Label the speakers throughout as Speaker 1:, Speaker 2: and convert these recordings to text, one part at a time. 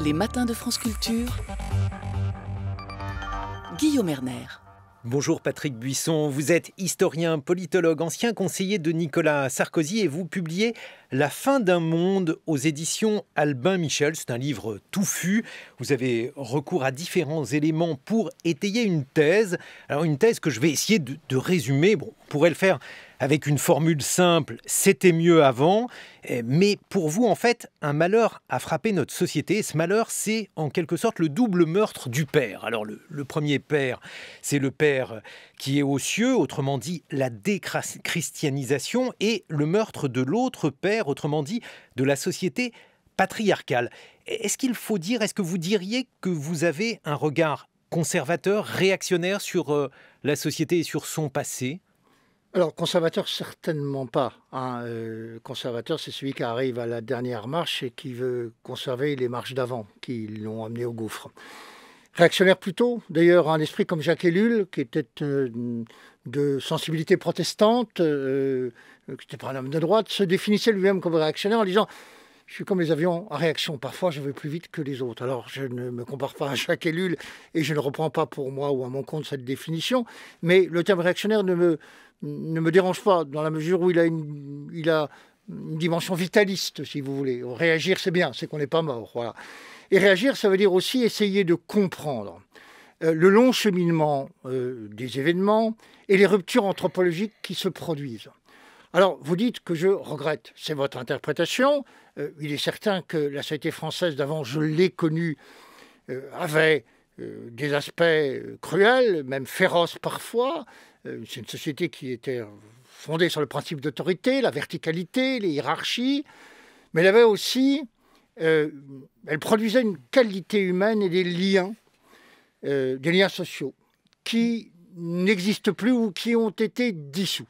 Speaker 1: Les matins de France Culture, Guillaume Erner.
Speaker 2: Bonjour Patrick Buisson, vous êtes historien, politologue, ancien conseiller de Nicolas Sarkozy et vous publiez La fin d'un monde aux éditions Albin Michel. C'est un livre touffu. Vous avez recours à différents éléments pour étayer une thèse. Alors une thèse que je vais essayer de résumer. Bon, on pourrait le faire avec une formule simple, c'était mieux avant. Mais pour vous, en fait, un malheur a frappé notre société. Ce malheur, c'est en quelque sorte le double meurtre du père. Alors le premier père, c'est le père qui est aux cieux, autrement dit la déchristianisation, et le meurtre de l'autre père, autrement dit de la société patriarcale. Est-ce qu'il faut dire, est-ce que vous diriez que vous avez un regard conservateur, réactionnaire sur la société et sur son passé ?
Speaker 3: Alors, conservateur, certainement pas. Conservateur, c'est celui qui arrive à la dernière marche et qui veut conserver les marches d'avant, qui l'ont amené au gouffre. Réactionnaire plutôt. D'ailleurs, un esprit comme Jacques Ellul, qui était de sensibilité protestante, qui n'était pas un homme de droite, se définissait lui-même comme réactionnaire en disant « Je suis comme les avions à réaction, parfois je vais plus vite que les autres ». Alors, je ne me compare pas à Jacques Ellul et je ne reprends pas pour moi ou à mon compte cette définition, mais le terme réactionnaire ne me dérange pas, dans la mesure où il a une dimension vitaliste, si vous voulez. Réagir, c'est bien, c'est qu'on n'est pas mort, voilà. Et réagir, ça veut dire aussi essayer de comprendre le long cheminement des événements et les ruptures anthropologiques qui se produisent. Alors, vous dites que je regrette, c'est votre interprétation. Il est certain que la société française d'avant, je l'ai connue, avait des aspects cruels, même féroces parfois. C'est une société qui était fondée sur le principe d'autorité, la verticalité, les hiérarchies, mais elle avait aussi, elle produisait une qualité humaine et des liens sociaux qui n'existent plus ou qui ont été dissous.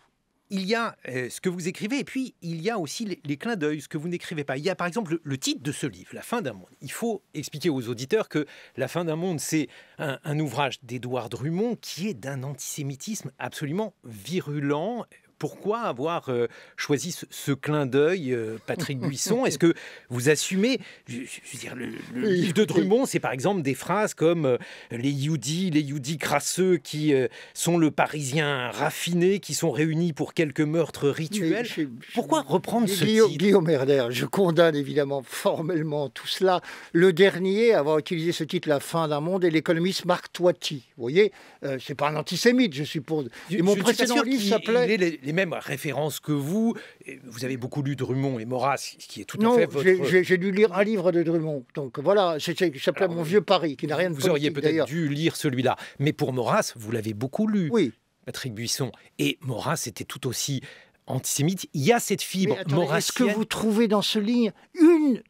Speaker 2: Il y a ce que vous écrivez et puis il y a aussi les clins d'œil, ce que vous n'écrivez pas. Il y a par exemple le titre de ce livre, La fin d'un monde. Il faut expliquer aux auditeurs que La fin d'un monde, c'est un ouvrage d'Édouard Drumont qui est d'un antisémitisme absolument virulent. Pourquoi avoir choisi ce clin d'œil, Patrick Buisson ? Est-ce que vous assumez, je veux dire, le livre de Drummond, c'est par exemple des phrases comme les Yehudis crasseux qui sont le Parisien raffiné, qui sont réunis pour quelques meurtres rituels. Pourquoi reprendre ce titre ?
Speaker 3: Guillaume Erner, je condamne évidemment formellement tout cela. Le dernier à avoir utilisé ce titre, La fin d'un monde, est l'économiste Marc Toiti. Vous voyez, c'est pas un antisémite, je suppose. Et mon précédent livre s'appelait...
Speaker 2: les mêmes références que vous. Vous avez beaucoup lu Drummond et Maurras, ce qui est tout
Speaker 3: à
Speaker 2: fait votre...
Speaker 3: j'ai dû lire un livre de Drummond. Donc voilà, ça s'appelait Mon vieux Paris, qui n'a rien de politique.
Speaker 2: Vous auriez peut-être dû lire celui-là. Mais pour Maurras, vous l'avez beaucoup lu,
Speaker 3: oui.
Speaker 2: Patrick Buisson. Et Maurras était tout aussi antisémite. Il y a cette fibre maurassienne.
Speaker 3: Est-ce que vous trouvez dans ce livre une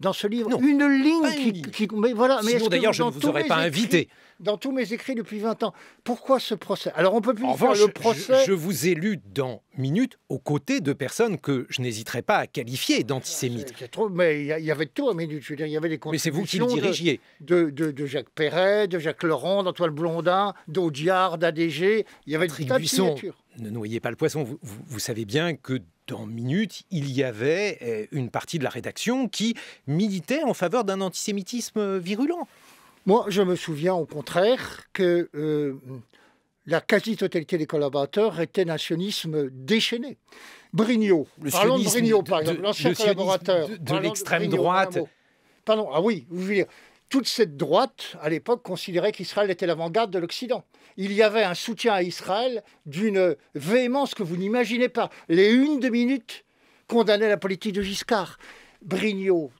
Speaker 3: ligne qui... Mais voilà, mais
Speaker 2: sinon, d'ailleurs, je ne vous aurais pas invité.
Speaker 3: Dans tous mes écrits depuis 20 ans. Pourquoi ce procès ? Alors, on peut plus faire le procès...
Speaker 2: Je vous ai lu dans Minutes aux côtés de personnes que je n'hésiterai pas à qualifier d'antisémites.
Speaker 3: C'est trop, mais il y avait tout à Minutes. Je veux dire, il y avait des contributions...
Speaker 2: Mais c'est vous qui le dirigiez.
Speaker 3: De Jacques Perret, de Jacques Laurent, d'Antoine Blondin, d'Audiard, d'ADG. Il y avait des tas de signatures.
Speaker 2: Ne noyez pas le poisson. Vous savez bien que dans Minutes, il y avait une partie de la rédaction qui militait en faveur d'un antisémitisme virulent.
Speaker 3: Moi, je me souviens au contraire que la quasi-totalité des collaborateurs étaient d'un sionisme déchaîné. Brignot, parlons de Brignot, par exemple, l'ancien collaborateur.
Speaker 2: De l'extrême droite.
Speaker 3: Pardon, ah oui, vous voulez dire, toute cette droite, à l'époque, considérait qu'Israël était l'avant-garde de l'Occident. Il y avait un soutien à Israël d'une véhémence que vous n'imaginez pas. Les unes de Minutes condamnaient la politique de Giscard. Brignot,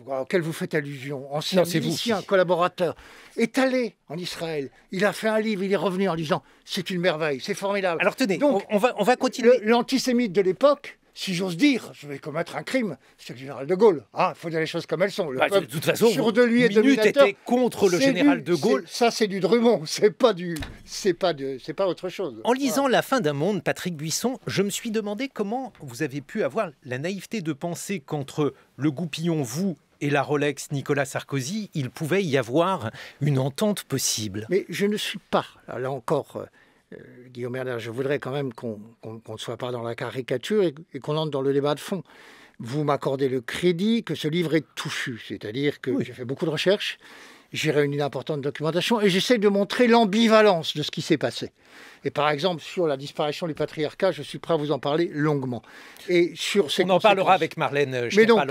Speaker 3: auquel vous faites allusion, ancien musicien, collaborateur, est allé en Israël. Il a fait un livre, il est revenu en disant « c'est une merveille, c'est formidable ».
Speaker 2: Alors tenez,
Speaker 3: donc,
Speaker 2: on va continuer.
Speaker 3: L'antisémite de l'époque, si j'ose dire, je vais commettre un crime, c'est le général de Gaulle. Il faut dire les choses comme elles sont. Le peuple,
Speaker 2: de toute façon,
Speaker 3: sur de lui et
Speaker 2: Minutes était contre le général de Gaulle.
Speaker 3: Ça, c'est du Drummond, c'est pas autre chose.
Speaker 2: En lisant La fin d'un monde, Patrick Buisson, je me suis demandé comment vous avez pu avoir la naïveté de penser qu'entre le Goupillon, vous, et la Rolex Nicolas Sarkozy, il pouvait y avoir une entente possible.
Speaker 3: Mais je ne suis pas, là encore... Guillaume Erner, je voudrais quand même qu'on ne soit pas dans la caricature et qu'on entre dans le débat de fond. vous m'accordez le crédit que ce livre est touffu. C'est-à-dire que j'ai fait beaucoup de recherches, j'ai réuni une importante documentation et j'essaie de montrer l'ambivalence de ce qui s'est passé. Et par exemple, sur la disparition du patriarcat, je suis prêt à vous en parler longuement. Et sur ces
Speaker 2: On en parlera avec Marlène
Speaker 3: Mais donc,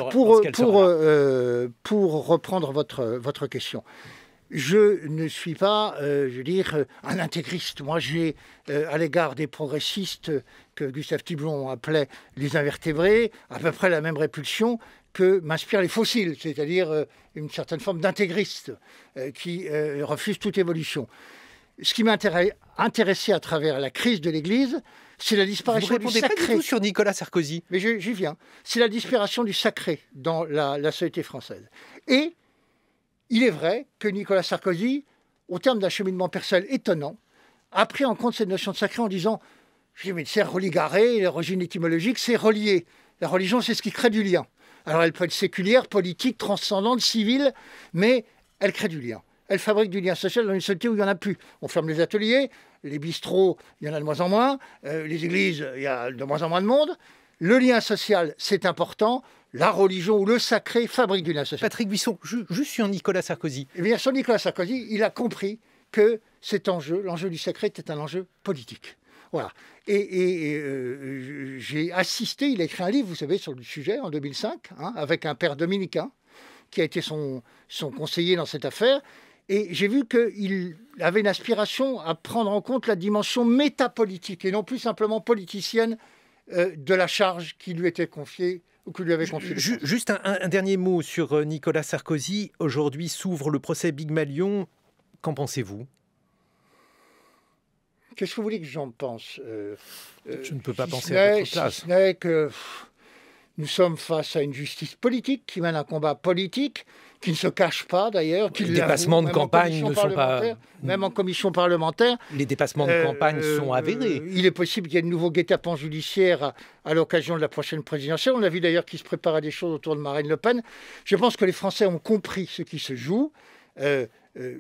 Speaker 2: pour
Speaker 3: reprendre votre question, je ne suis pas, un intégriste. Moi, j'ai, à l'égard des progressistes que Gustave Thibon appelait les invertébrés, à peu près la même répulsion que m'inspirent les fossiles, c'est-à-dire une certaine forme d'intégriste qui refuse toute évolution. Ce qui m'a intéressé à travers la crise de l'Église, c'est la disparition du sacré.
Speaker 2: Vous répondez pas du tout sur Nicolas Sarkozy.
Speaker 3: Mais j'y viens. C'est la disparition du sacré dans la société française. Et il est vrai que Nicolas Sarkozy, au terme d'un cheminement personnel étonnant, a pris en compte cette notion de sacré en disant « mais c'est religaré, l'origine étymologique, c'est relié. La religion, c'est ce qui crée du lien. Alors elle peut être séculière, politique, transcendante, civile, mais elle crée du lien. Elle fabrique du lien social dans une société où il n'y en a plus. On ferme les ateliers, les bistrots, il y en a de moins en moins, les églises, il y a de moins en moins de monde. Le lien social, c'est important. La religion ou le sacré fabrique du lien social. »
Speaker 2: Patrick Buisson, juste sur Nicolas Sarkozy.
Speaker 3: Eh bien, sur Nicolas Sarkozy, il a compris que cet enjeu, l'enjeu du sacré, était un enjeu politique. Voilà. J'ai assisté, il a écrit un livre, vous savez, sur le sujet en 2005, avec un père dominicain qui a été son conseiller dans cette affaire. Et j'ai vu qu'il avait une aspiration à prendre en compte la dimension métapolitique et non plus simplement politicienne de la charge qui lui était confiée ou que lui avait confiée.
Speaker 2: Juste un dernier mot sur Nicolas Sarkozy. Aujourd'hui s'ouvre le procès Big Malion. Qu'en pensez-vous ?
Speaker 3: Qu'est-ce que vous voulez que j'en pense ?
Speaker 2: Je ne peux pas penser à votre place.
Speaker 3: Si ce n'est que nous sommes face à une justice politique qui mène un combat politique, qui ne se cache pas d'ailleurs.
Speaker 2: Les dépassements de campagne ne sont pas...
Speaker 3: Même en commission parlementaire.
Speaker 2: Les dépassements de campagne sont avérés.
Speaker 3: Il est possible qu'il y ait de nouveaux guet-apens judiciaires à l'occasion de la prochaine présidentielle. On a vu d'ailleurs qu'il se préparait des choses autour de Marine Le Pen. Je pense que les Français ont compris ce qui se joue.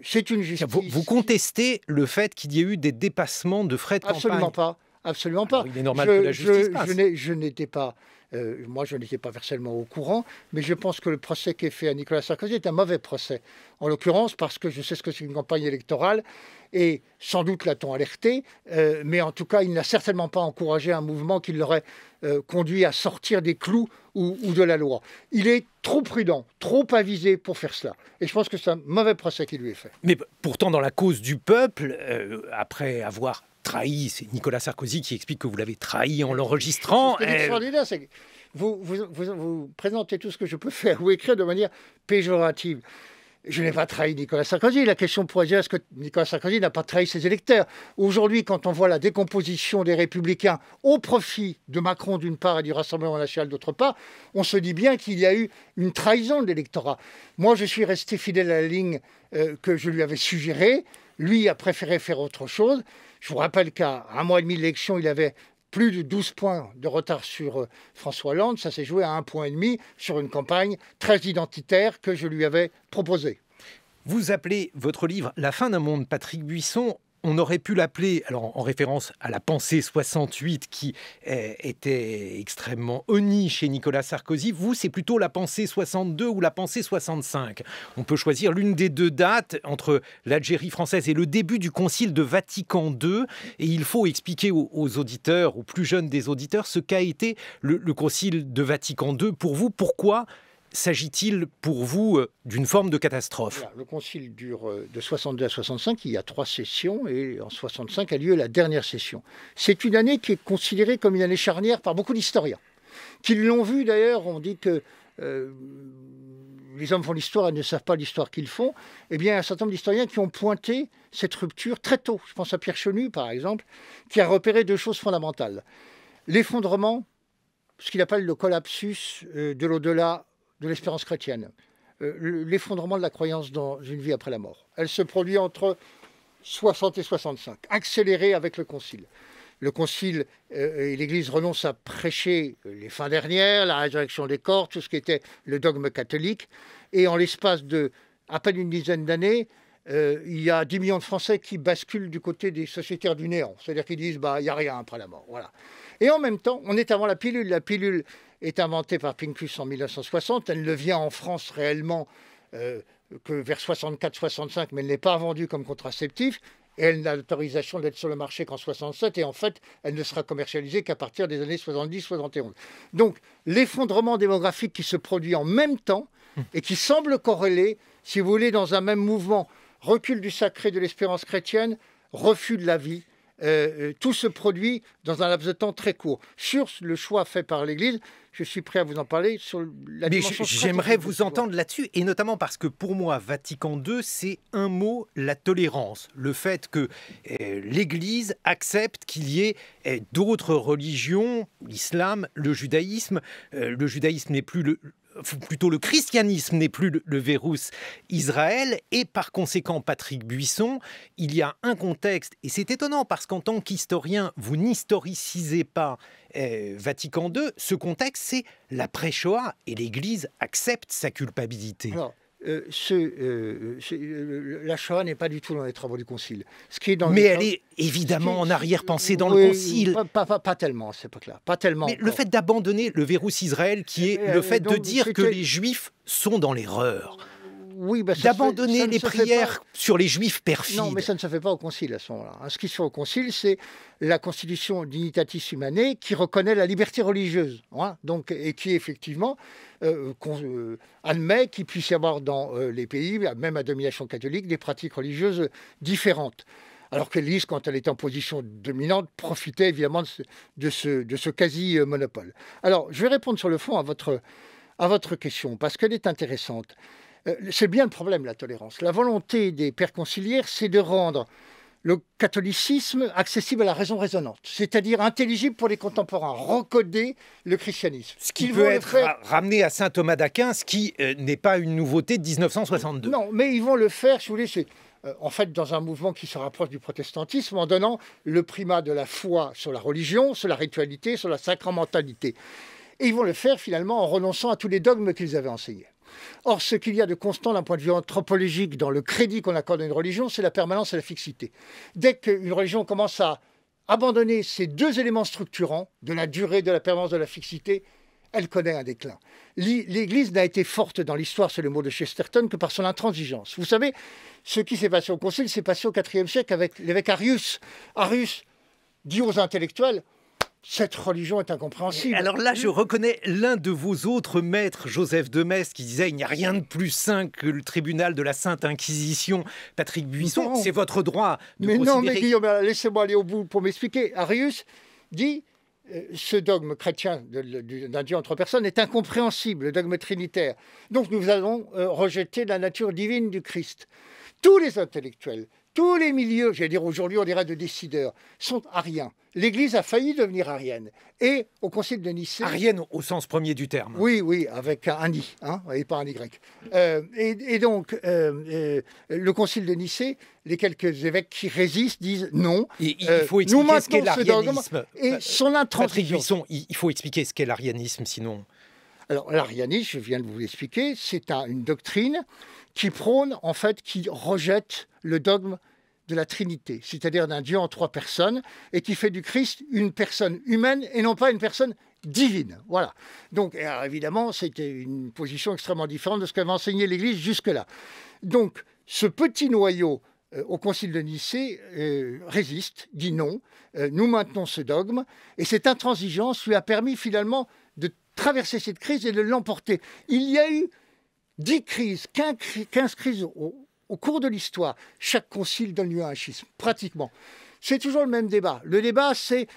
Speaker 3: C'est une justice...
Speaker 2: Vous contestez le fait qu'il y ait eu des dépassements de frais de campagne ?
Speaker 3: Absolument pas. Absolument pas.
Speaker 2: Alors, il est normal que la justice passe.
Speaker 3: Je n'étais pas... moi, je n'étais pas personnellement au courant, mais je pense que le procès qui est fait à Nicolas Sarkozy est un mauvais procès. En l'occurrence, parce que je sais ce que c'est une campagne électorale, et sans doute l'a-t-on alerté, mais en tout cas, il n'a certainement pas encouragé un mouvement qui l'aurait conduit à sortir des clous ou de la loi. Il est trop prudent, trop avisé pour faire cela. Et je pense que c'est un mauvais procès qui lui est fait.
Speaker 2: Mais pourtant, dans la cause du peuple, après avoir trahi, c'est Nicolas Sarkozy qui explique que vous l'avez trahi en l'enregistrant.
Speaker 3: Ce qui est extraordinaire, c'est que vous présentez tout ce que je peux faire ou écrire de manière péjorative. Je n'ai pas trahi Nicolas Sarkozy. La question pourrait dire, est-ce que Nicolas Sarkozy n'a pas trahi ses électeurs ? Aujourd'hui, quand on voit la décomposition des Républicains au profit de Macron d'une part et du Rassemblement national d'autre part, on se dit bien qu'il y a eu une trahison de l'électorat. Moi, je suis resté fidèle à la ligne que je lui avais suggérée. Lui a préféré faire autre chose. Je vous rappelle qu'à un mois et demi de l'élection, il avait plus de 12 points de retard sur François Hollande. Ça s'est joué à 1,5 point sur une campagne très identitaire que je lui avais proposée.
Speaker 2: Vous appelez votre livre « La fin d'un monde », Patrick Buisson. On aurait pu l'appeler, alors en référence à la pensée 68 qui était extrêmement honnie chez Nicolas Sarkozy. Vous, c'est plutôt la pensée 62 ou la pensée 65. On peut choisir l'une des deux dates entre l'Algérie française et le début du Concile de Vatican II. Et il faut expliquer aux auditeurs, aux plus jeunes des auditeurs, ce qu'a été le Concile de Vatican II pour vous. Pourquoi s'agit-il pour vous d'une forme de catastrophe ?
Speaker 3: Le concile dure de 62 à 65, il y a 3 sessions et en 65 a lieu la dernière session. C'est une année qui est considérée comme une année charnière par beaucoup d'historiens. Qui l'ont vu d'ailleurs, on dit que les hommes font l'histoire et ne savent pas l'histoire qu'ils font. Eh bien, un certain nombre d'historiens qui ont pointé cette rupture très tôt. Je pense à Pierre Chenu, par exemple, qui a repéré 2 choses fondamentales. L'effondrement, ce qu'il appelle le collapsus de l'au-delà de l'espérance chrétienne, l'effondrement de la croyance dans une vie après la mort. Elle se produit entre 60 et 65, accélérée avec le Concile. Le Concile et l'Église renoncent à prêcher les fins dernières, la résurrection des corps, tout ce qui était le dogme catholique. Et en l'espace de à peine une dizaine d'années, il y a 10 millions de Français qui basculent du côté des sociétaires du néant. C'est-à-dire qu'ils disent il n'y a rien après la mort. Voilà. Et en même temps, on est avant la pilule. La pilule est inventée par Pincus en 1960. Elle ne vient en France réellement que vers 64-65, mais elle n'est pas vendue comme contraceptif. Et elle n'a l'autorisation d'être sur le marché qu'en 67. Et en fait, elle ne sera commercialisée qu'à partir des années 70-71. Donc, l'effondrement démographique qui se produit en même temps et qui semble corréler, si vous voulez, dans un même mouvement, recul du sacré de l'espérance chrétienne, refus de la vie, tout se produit dans un laps de temps très court. Sur le choix fait par l'Église, je suis prêt à vous en parler sur la dimension stratégique.
Speaker 2: J'aimerais vous entendre là-dessus, et notamment parce que pour moi, Vatican II, c'est un mot, la tolérance. Le fait que l'Église accepte qu'il y ait d'autres religions, l'islam, le judaïsme. Le judaïsme n'est plus plutôt le christianisme n'est plus le Vérus Israël, et par conséquent, Patrick Buisson, il y a un contexte, et c'est étonnant parce qu'en tant qu'historien, vous n'historicisez pas Vatican II, ce contexte, c'est l'après-Shoah, et l'Église accepte sa culpabilité.
Speaker 3: Alors, la Shoah n'est pas du tout dans les travaux du Concile.
Speaker 2: Mais elle est évidemment en arrière-pensée dans le Concile.
Speaker 3: Pas tellement à cette époque-là. Pas tellement.
Speaker 2: Mais le fait d'abandonner le Vérus Israël, qui est le fait de dire que les Juifs sont dans l'erreur.
Speaker 3: Oui,
Speaker 2: d'abandonner les prières sur les Juifs perfides.
Speaker 3: Non, mais ça ne se fait pas au Concile à ce moment-là. Ce qui se fait au Concile, c'est la Constitution Dignitatis Humanae qui reconnaît la liberté religieuse, donc, et qui effectivement admet qu'il puisse y avoir dans les pays, même à domination catholique, des pratiques religieuses différentes. Alors que l'Église, quand elle était en position dominante, profitait évidemment de ce quasi-monopole. Alors, je vais répondre sur le fond à votre question, parce qu'elle est intéressante. C'est bien le problème, la tolérance. La volonté des pères conciliaires, c'est de rendre le catholicisme accessible à la raison raisonnante, c'est-à-dire intelligible pour les contemporains, recoder le christianisme.
Speaker 2: Ce qui peut être ramené à saint Thomas d'Aquin, ce qui n'est pas une nouveauté de 1962.
Speaker 3: Non, mais ils vont le faire, si vous voulez, en fait, dans un mouvement qui se rapproche du protestantisme, en donnant le primat de la foi sur la religion, sur la ritualité, sur la sacramentalité. Et ils vont le faire, finalement, en renonçant à tous les dogmes qu'ils avaient enseignés. Or, ce qu'il y a de constant d'un point de vue anthropologique dans le crédit qu'on accorde à une religion, c'est la permanence et la fixité. Dès qu'une religion commence à abandonner ces deux éléments structurants, de la durée, de la permanence, de la fixité, elle connaît un déclin. L'Église n'a été forte dans l'histoire, c'est le mot de Chesterton, que par son intransigeance. Vous savez, ce qui s'est passé au Concile s'est passé au IVe siècle avec l'évêque Arius. Arius dit aux intellectuels: cette religion est incompréhensible.
Speaker 2: Alors là, je reconnais l'un de vos autres maîtres, Joseph de Maistre, qui disait « Il n'y a rien de plus saint que le tribunal de la Sainte Inquisition ». Patrick Buisson, c'est votre droit de considérer...
Speaker 3: Non, mais Guillaume, laissez-moi aller au bout pour m'expliquer. Arius dit ce dogme chrétien d'un Dieu en trois personnes est incompréhensible, le dogme trinitaire. Donc nous allons rejeter la nature divine du Christ. Tous les intellectuels, tous les milieux, j'allais dire aujourd'hui on dirait de décideurs, sont ariens. L'Église a failli devenir arienne. Et au Concile de Nicée...
Speaker 2: Arienne au sens premier du terme.
Speaker 3: Oui, avec un I, et pas un Y. Et donc, le Concile de Nicée, les quelques évêques qui résistent disent non.
Speaker 2: Il faut expliquer ce qu'est l'arianisme.
Speaker 3: Et son intransigeance.
Speaker 2: Il faut expliquer ce qu'est l'arianisme, sinon...
Speaker 3: Alors, l'arianisme, je viens de vous l'expliquer, c'est une doctrine qui prône, en fait, qui rejette le dogme de la Trinité, c'est-à-dire d'un Dieu en trois personnes, et qui fait du Christ une personne humaine et non pas une personne divine. Voilà. Donc, évidemment, c'était une position extrêmement différente de ce qu'avait enseigné l'Église jusque-là. Donc, ce petit noyau au Concile de Nicée résiste, dit non, nous maintenons ce dogme, et cette intransigeance lui a permis finalement de traverser cette crise et de l'emporter. Il y a eu 10 crises, 15 crises au cours de l'histoire. Chaque concile donne lieu à un schisme, pratiquement. C'est toujours le même débat. Le débat, c'est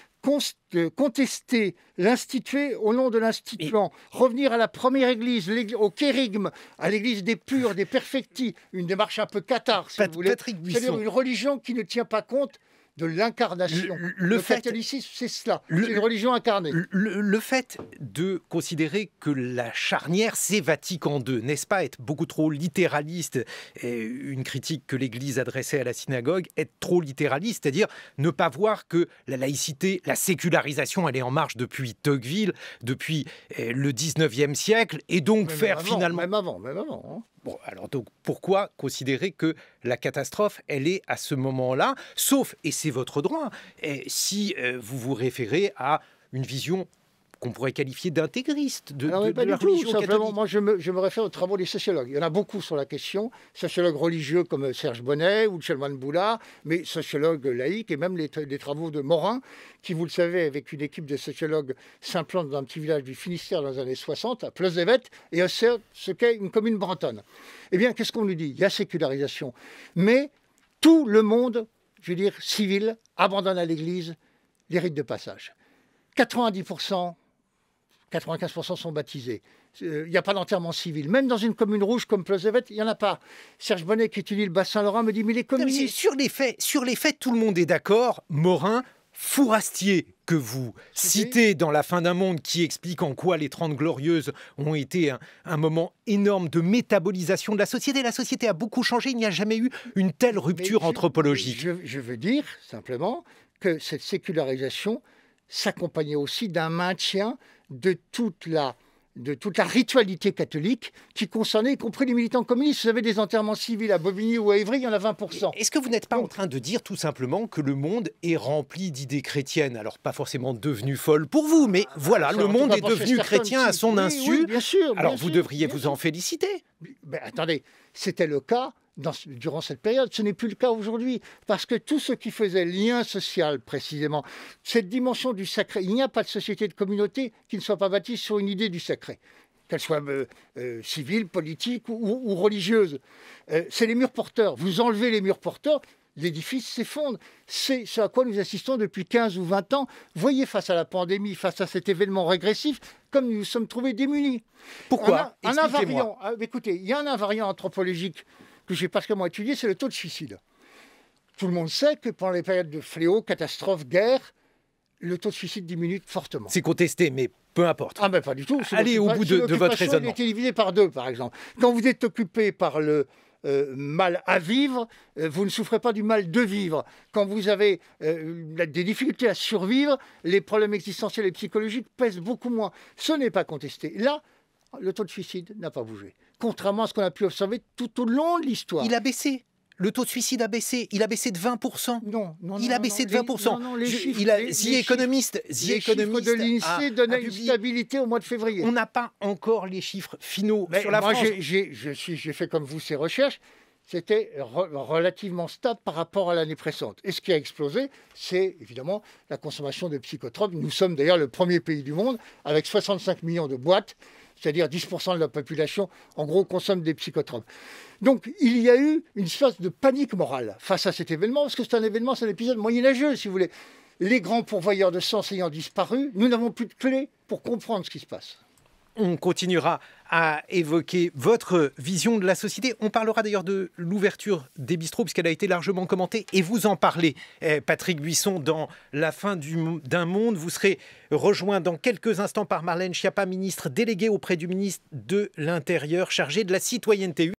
Speaker 3: contester l'institué au nom de l'instituant, revenir à la première église, au kérigme, à l'église des purs, des perfectis, une démarche un peu cathare, si vous voulez. C'est-à-dire une religion qui ne tient pas compte de l'incarnation. Le catholicisme, c'est cela. C'est une religion incarnée.
Speaker 2: Le fait de considérer que la charnière, c'est Vatican II, n'est-ce pas être beaucoup trop littéraliste, une critique que l'Église adressait à la synagogue, être trop littéraliste, c'est-à-dire ne pas voir que la laïcité, la sécularisation, elle est en marche depuis Tocqueville, depuis le 19e siècle, et donc
Speaker 3: Même avant.
Speaker 2: Bon, alors donc pourquoi considérer que la catastrophe, elle est à ce moment-là, sauf, et c'est votre droit, si vous vous référez à une vision qu'on pourrait qualifier d'intégriste de
Speaker 3: pas
Speaker 2: la
Speaker 3: du tout.
Speaker 2: religion
Speaker 3: Simplement,
Speaker 2: catholique.
Speaker 3: moi, je me réfère aux travaux des sociologues. Il y en a beaucoup sur la question, sociologues religieux comme Serge Bonnet ou Chelman Boula, mais sociologues laïcs et même les travaux de Morin, qui, vous le savez, avec une équipe de sociologues, s'implantent dans un petit village du Finistère dans les années 60, à Pleuzevet, et observe ce qu'est une commune bretonne. Eh bien, qu'est-ce qu'on nous dit? Il y a sécularisation. Mais tout le monde, je veux dire, civil, abandonne à l'Église les rites de passage. 90%, 95% sont baptisés. Il n'y a pas d'enterrement civil. Même dans une commune rouge comme Pleuzevet, il n'y en a pas. Serge Bonnet, qui étudie le Bas-Saint-Laurent, me dit « mais les communistes ».
Speaker 2: Sur les faits, tout le monde est d'accord. Morin, Fourastier, que vous citez dans La fin d'un monde, qui explique en quoi les 30 Glorieuses ont été un moment énorme de métabolisation de la société. La société a beaucoup changé, il n'y a jamais eu une telle rupture anthropologique.
Speaker 3: Je veux dire simplement que cette sécularisation s'accompagnait aussi d'un maintien de toute la ritualité catholique qui concernait y compris les militants communistes. Vous avez des enterrements civils à Bobigny ou à Évry, il y en a 20%.
Speaker 2: Est-ce que vous n'êtes pas en train de dire tout simplement que le monde est rempli d'idées chrétiennes? Alors pas forcément devenues folles pour vous, mais voilà, le monde est devenu chrétien à son insu.
Speaker 3: Oui, bien sûr.
Speaker 2: Alors vous devriez vous en féliciter.
Speaker 3: Ben, attendez, c'était le cas durant cette période. Ce n'est plus le cas aujourd'hui, parce que tout ce qui faisait lien social, précisément, cette dimension du sacré, il n'y a pas de société de communauté qui ne soit pas bâtie sur une idée du sacré, qu'elle soit civile, politique ou religieuse. C'est les murs porteurs. Vous enlevez les murs porteurs, l'édifice s'effondre. C'est ce à quoi nous assistons depuis 15 ou 20 ans. Voyez, face à la pandémie, face à cet événement régressif, comme nous nous sommes trouvés démunis.
Speaker 2: Pourquoi?
Speaker 3: Écoutez, il y a un invariant anthropologique que j'ai particulièrement étudié, c'est le taux de suicide. Tout le monde sait que pendant les périodes de fléau, catastrophe, guerre, le taux de suicide diminue fortement.
Speaker 2: C'est contesté, mais peu importe.
Speaker 3: Ah ben pas du tout.
Speaker 2: Allez au bout de votre raisonnement.
Speaker 3: Il a été divisé par 2, par exemple. Quand vous êtes occupé par le mal à vivre, vous ne souffrez pas du mal de vivre. Quand vous avez des difficultés à survivre, les problèmes existentiels et psychologiques pèsent beaucoup moins. Ce n'est pas contesté. Là, le taux de suicide n'a pas bougé. Contrairement à ce qu'on a pu observer tout au long de l'histoire.
Speaker 2: Il a baissé. Le taux de suicide a baissé. Il a baissé de 20%.
Speaker 3: Non.
Speaker 2: Il a baissé de 20%.
Speaker 3: Les chiffres
Speaker 2: de
Speaker 3: l'INSEE donnaient une stabilité au mois de février.
Speaker 2: On n'a pas encore les chiffres finaux sur la France.
Speaker 3: J'ai fait comme vous ces recherches. C'était relativement stable par rapport à l'année précédente. Et ce qui a explosé, c'est évidemment la consommation de psychotropes. Nous sommes d'ailleurs le premier pays du monde avec 65 millions de boîtes, c'est-à-dire 10% de la population, en gros, consomme des psychotropes. Donc, il y a eu une espèce de panique morale face à cet événement, parce que c'est un épisode moyenâgeux, si vous voulez. Les grands pourvoyeurs de sens ayant disparu, nous n'avons plus de clés pour comprendre ce qui se passe.
Speaker 2: On continuera à évoquer votre vision de la société. On parlera d'ailleurs de l'ouverture des bistrots, puisqu'elle a été largement commentée. Et vous en parlez, Patrick Buisson, dans La fin d'un monde. Vous serez rejoint dans quelques instants par Marlène Schiappa, ministre déléguée auprès du ministre de l'Intérieur, chargée de la citoyenneté.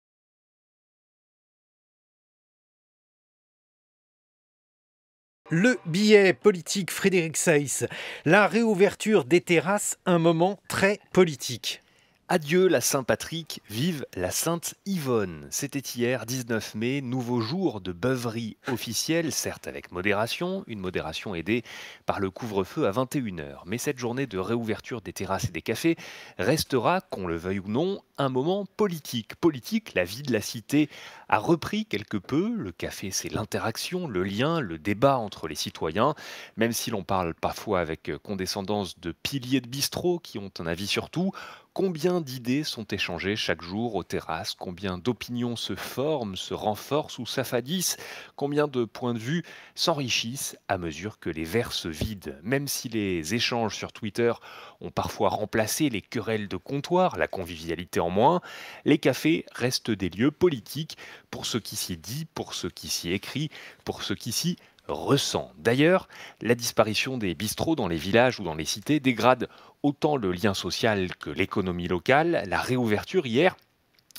Speaker 2: Le billet politique, Frédéric Saïs. La réouverture des terrasses, un moment très politique.
Speaker 4: Adieu la Saint-Patrick, vive la Sainte Yvonne. C'était hier, 19 mai, nouveau jour de beuverie officielle, certes avec modération, une modération aidée par le couvre-feu à 21h. Mais cette journée de réouverture des terrasses et des cafés restera, qu'on le veuille ou non, un moment politique. Politique, la vie de la cité a repris quelque peu. Le café, c'est l'interaction, le lien, le débat entre les citoyens, même si l'on parle parfois avec condescendance de piliers de bistrot qui ont un avis sur tout. Combien d'idées sont échangées chaque jour aux terrasses? Combien d'opinions se forment, se renforcent ou s'affadissent? Combien de points de vue s'enrichissent à mesure que les verres se vident? Même si les échanges sur Twitter ont parfois remplacé les querelles de comptoir, la convivialité en moins, les cafés restent des lieux politiques pour ce qui s'y dit, pour ce qui s'y écrit, pour ce qui s'y ressent. D'ailleurs, la disparition des bistrots dans les villages ou dans les cités dégrade autant le lien social que l'économie locale. La réouverture hier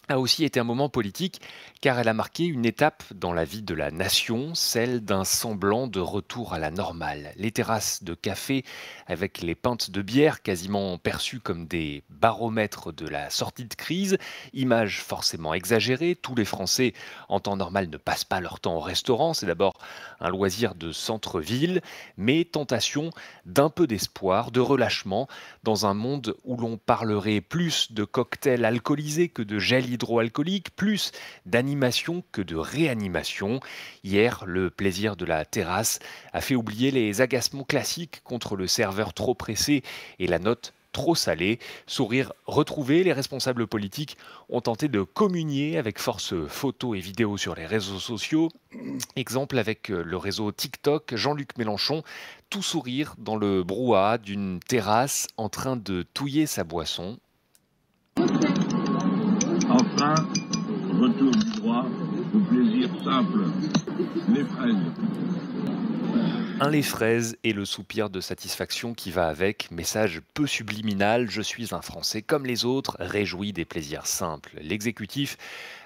Speaker 4: a aussi été un moment politique car elle a marqué une étape dans la vie de la nation, celle d'un semblant de retour à la normale. Les terrasses de café avec les pintes de bière quasiment perçues comme des baromètres de la sortie de crise, image forcément exagérée, tous les Français en temps normal ne passent pas leur temps au restaurant, c'est d'abord un loisir de centre-ville, mais tentation d'un peu d'espoir, de relâchement dans un monde où l'on parlerait plus de cocktails alcoolisés que de gel hydroalcoolique, plus d'animation que de réanimation. Hier, le plaisir de la terrasse a fait oublier les agacements classiques contre le serveur trop pressé et la note trop salée. Sourire retrouvé, les responsables politiques ont tenté de communier avec force photos et vidéos sur les réseaux sociaux. Exemple avec le réseau TikTok, Jean-Luc Mélenchon, tout sourire dans le brouhaha d'une terrasse en train de touiller sa boisson.
Speaker 5: Enfin, retour du droit au plaisir simple, les fraises.
Speaker 4: Un lait fraise et le soupir de satisfaction qui va avec, message peu subliminal, je suis un Français comme les autres, réjoui des plaisirs simples. L'exécutif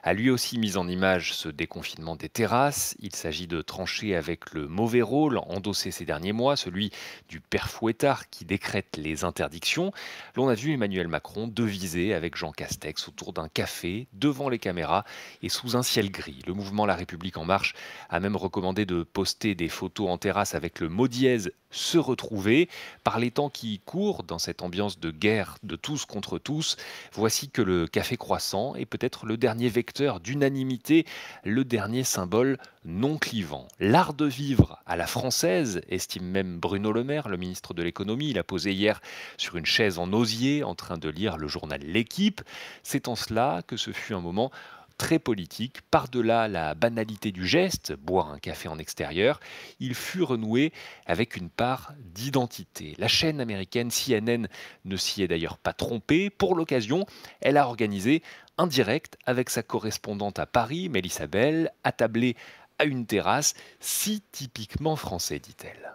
Speaker 4: a lui aussi mis en image ce déconfinement des terrasses. Il s'agit de trancher avec le mauvais rôle endossé ces derniers mois, celui du père fouettard qui décrète les interdictions. L'on a vu Emmanuel Macron deviser avec Jean Castex autour d'un café, devant les caméras et sous un ciel gris. Le mouvement La République En Marche a même recommandé de poster des photos en terrasse avec le mot dièse se retrouver. Par les temps qui courent, dans cette ambiance de guerre de tous contre tous, voici que le café croissant est peut-être le dernier vecteur d'unanimité, le dernier symbole non clivant. L'art de vivre à la française, estime même Bruno Le Maire, le ministre de l'économie. Il a posé hier sur une chaise en osier en train de lire le journal L'Équipe. C'est en cela que ce fut un moment très politique, par-delà la banalité du geste, boire un café en extérieur, il fut renoué avec une part d'identité. La chaîne américaine CNN ne s'y est d'ailleurs pas trompée. Pour l'occasion, elle a organisé un direct avec sa correspondante à Paris, Mélissa Bell, attablée à une terrasse, si typiquement français, dit-elle.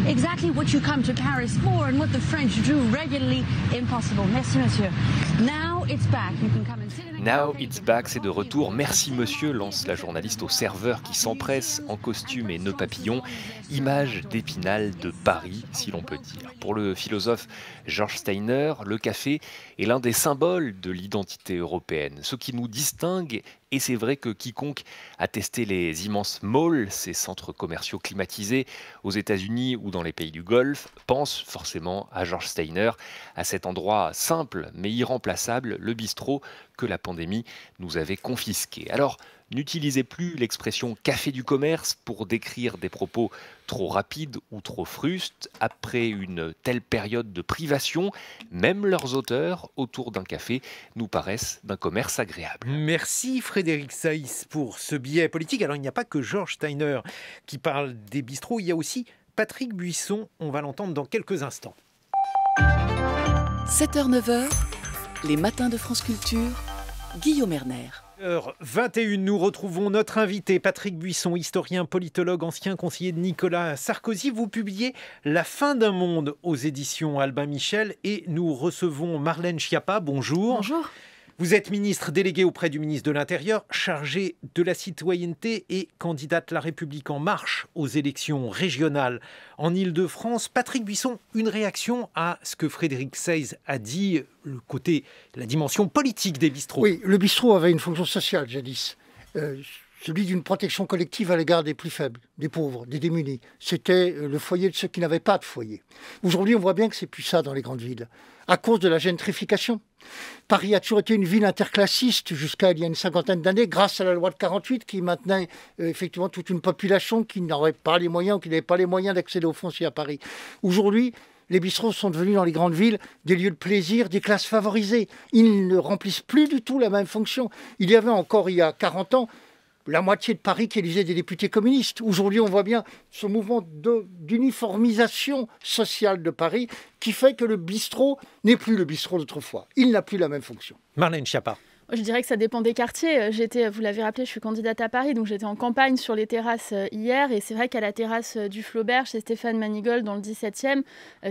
Speaker 6: Exactly what you come to Paris for and what the French do regularly impossible. Merci, monsieur. Now it's back. You can come and sit in a
Speaker 4: Now
Speaker 6: cafe,
Speaker 4: it's
Speaker 6: drink
Speaker 4: back,
Speaker 6: a
Speaker 4: c'est de
Speaker 6: coffee,
Speaker 4: retour.
Speaker 6: or
Speaker 4: Merci monsieur, lance la journaliste au serveur qui s'empresse en costume et nœud papillon. Image d'Épinal de Paris, si l'on peut dire. Pour le philosophe George Steiner, le café est l'un des symboles de l'identité européenne. Ce qui nous distingue, et c'est vrai que quiconque a testé les immenses malls, ces centres commerciaux climatisés aux États-Unis ou dans les pays du Golfe, pense forcément à George Steiner, à cet endroit simple mais irremplaçable, le bistrot que la pandémie nous avait confisqué. Alors, n'utilisez plus l'expression café du commerce pour décrire des propos trop rapides ou trop frustes. Après une telle période de privation, même leurs auteurs autour d'un café nous paraissent d'un commerce agréable.
Speaker 2: Merci Frédéric Saïs pour ce billet politique. Alors il n'y a pas que George Steiner qui parle des bistrots, il y a aussi Patrick Buisson, on va l'entendre dans quelques instants.
Speaker 1: 7h-9h, les matins de France Culture, Guillaume Erner.
Speaker 2: 21, nous retrouvons notre invité Patrick Buisson, historien, politologue, ancien conseiller de Nicolas Sarkozy. Vous publiez La fin d'un monde aux éditions Albin Michel et nous recevons Marlène Schiappa. Bonjour.
Speaker 7: Bonjour.
Speaker 2: Vous êtes ministre délégué auprès du ministre de l'Intérieur, chargé de la citoyenneté et candidate La République En Marche aux élections régionales en Île-de-France. Patrick Buisson, une réaction à ce que Frédéric Seyss a dit, la dimension politique des bistrots.
Speaker 3: Oui, le bistrot avait une fonction sociale jadis, celui d'une protection collective à l'égard des plus faibles, des pauvres, des démunis. C'était le foyer de ceux qui n'avaient pas de foyer. Aujourd'hui, on voit bien que c'est plus ça dans les grandes villes, à cause de la gentrification. Paris a toujours été une ville interclassiste jusqu'à il y a une cinquantaine d'années, grâce à la loi de 48 qui maintenait effectivement toute une population qui n'aurait pas les moyens ou qui n'avait pas les moyens d'accéder au foncier à Paris. Aujourd'hui, les bistrots sont devenus dans les grandes villes des lieux de plaisir des classes favorisées. Ils ne remplissent plus du tout la même fonction. Il y avait encore, il y a 40 ans, la moitié de Paris qui élisait des députés communistes. Aujourd'hui, on voit bien ce mouvement d'uniformisation sociale de Paris qui fait que le bistrot n'est plus le bistrot d'autrefois. Il n'a plus la même fonction.
Speaker 2: Marlène Schiappa.
Speaker 7: Je dirais que ça dépend des quartiers. Vous l'avez rappelé, je suis candidate à Paris, donc j'étais en campagne sur les terrasses hier. Et c'est vrai qu'à la terrasse du Flaubert, chez Stéphane Manigold, dans le 17e,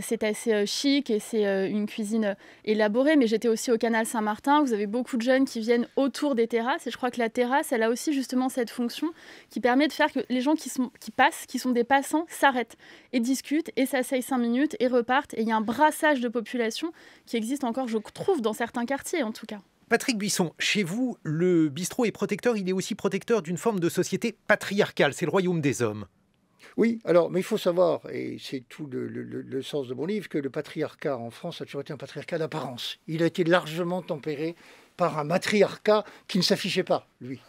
Speaker 7: c'est assez chic et c'est une cuisine élaborée. Mais j'étais aussi au canal Saint-Martin. Vous avez beaucoup de jeunes qui viennent autour des terrasses. Et je crois que la terrasse, elle a aussi justement cette fonction qui permet de faire que les gens qui passent, qui sont des passants, s'arrêtent et discutent et s'asseyent 5 minutes et repartent. Et il y a un brassage de population qui existe encore, je trouve, dans certains quartiers en tout cas.
Speaker 2: Patrick Buisson, chez vous, le bistrot est protecteur, il est aussi protecteur d'une forme de société patriarcale, c'est le royaume des hommes.
Speaker 3: Oui, alors, mais il faut savoir, et c'est tout le sens de mon livre, que le patriarcat en France a toujours été un patriarcat d'apparence. Il a été largement tempéré par un matriarcat qui ne s'affichait pas, lui.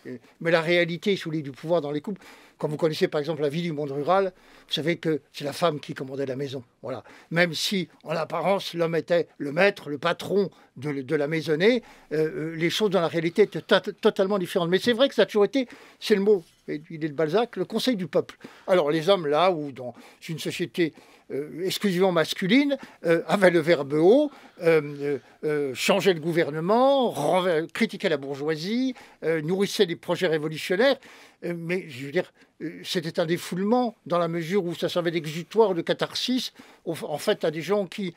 Speaker 3: Mais la réalité sous l'idée du pouvoir dans les couples, quand vous connaissez par exemple la vie du monde rural, vous savez que c'est la femme qui commandait la maison. Voilà. Même si, en apparence, l'homme était le maître, le patron de la maisonnée, les choses dans la réalité étaient totalement différentes. Mais c'est vrai que ça a toujours été, c'est le mot, il est de Balzac, le conseil du peuple. Alors les hommes, là où dans une société exclusivement masculine, avaient le verbe haut, changeaient le gouvernement, critiquaient la bourgeoisie, nourrissaient des projets révolutionnaires. Mais je veux dire, c'était un défoulement dans la mesure où ça servait d'exutoire, de catharsis, en fait, à des gens qui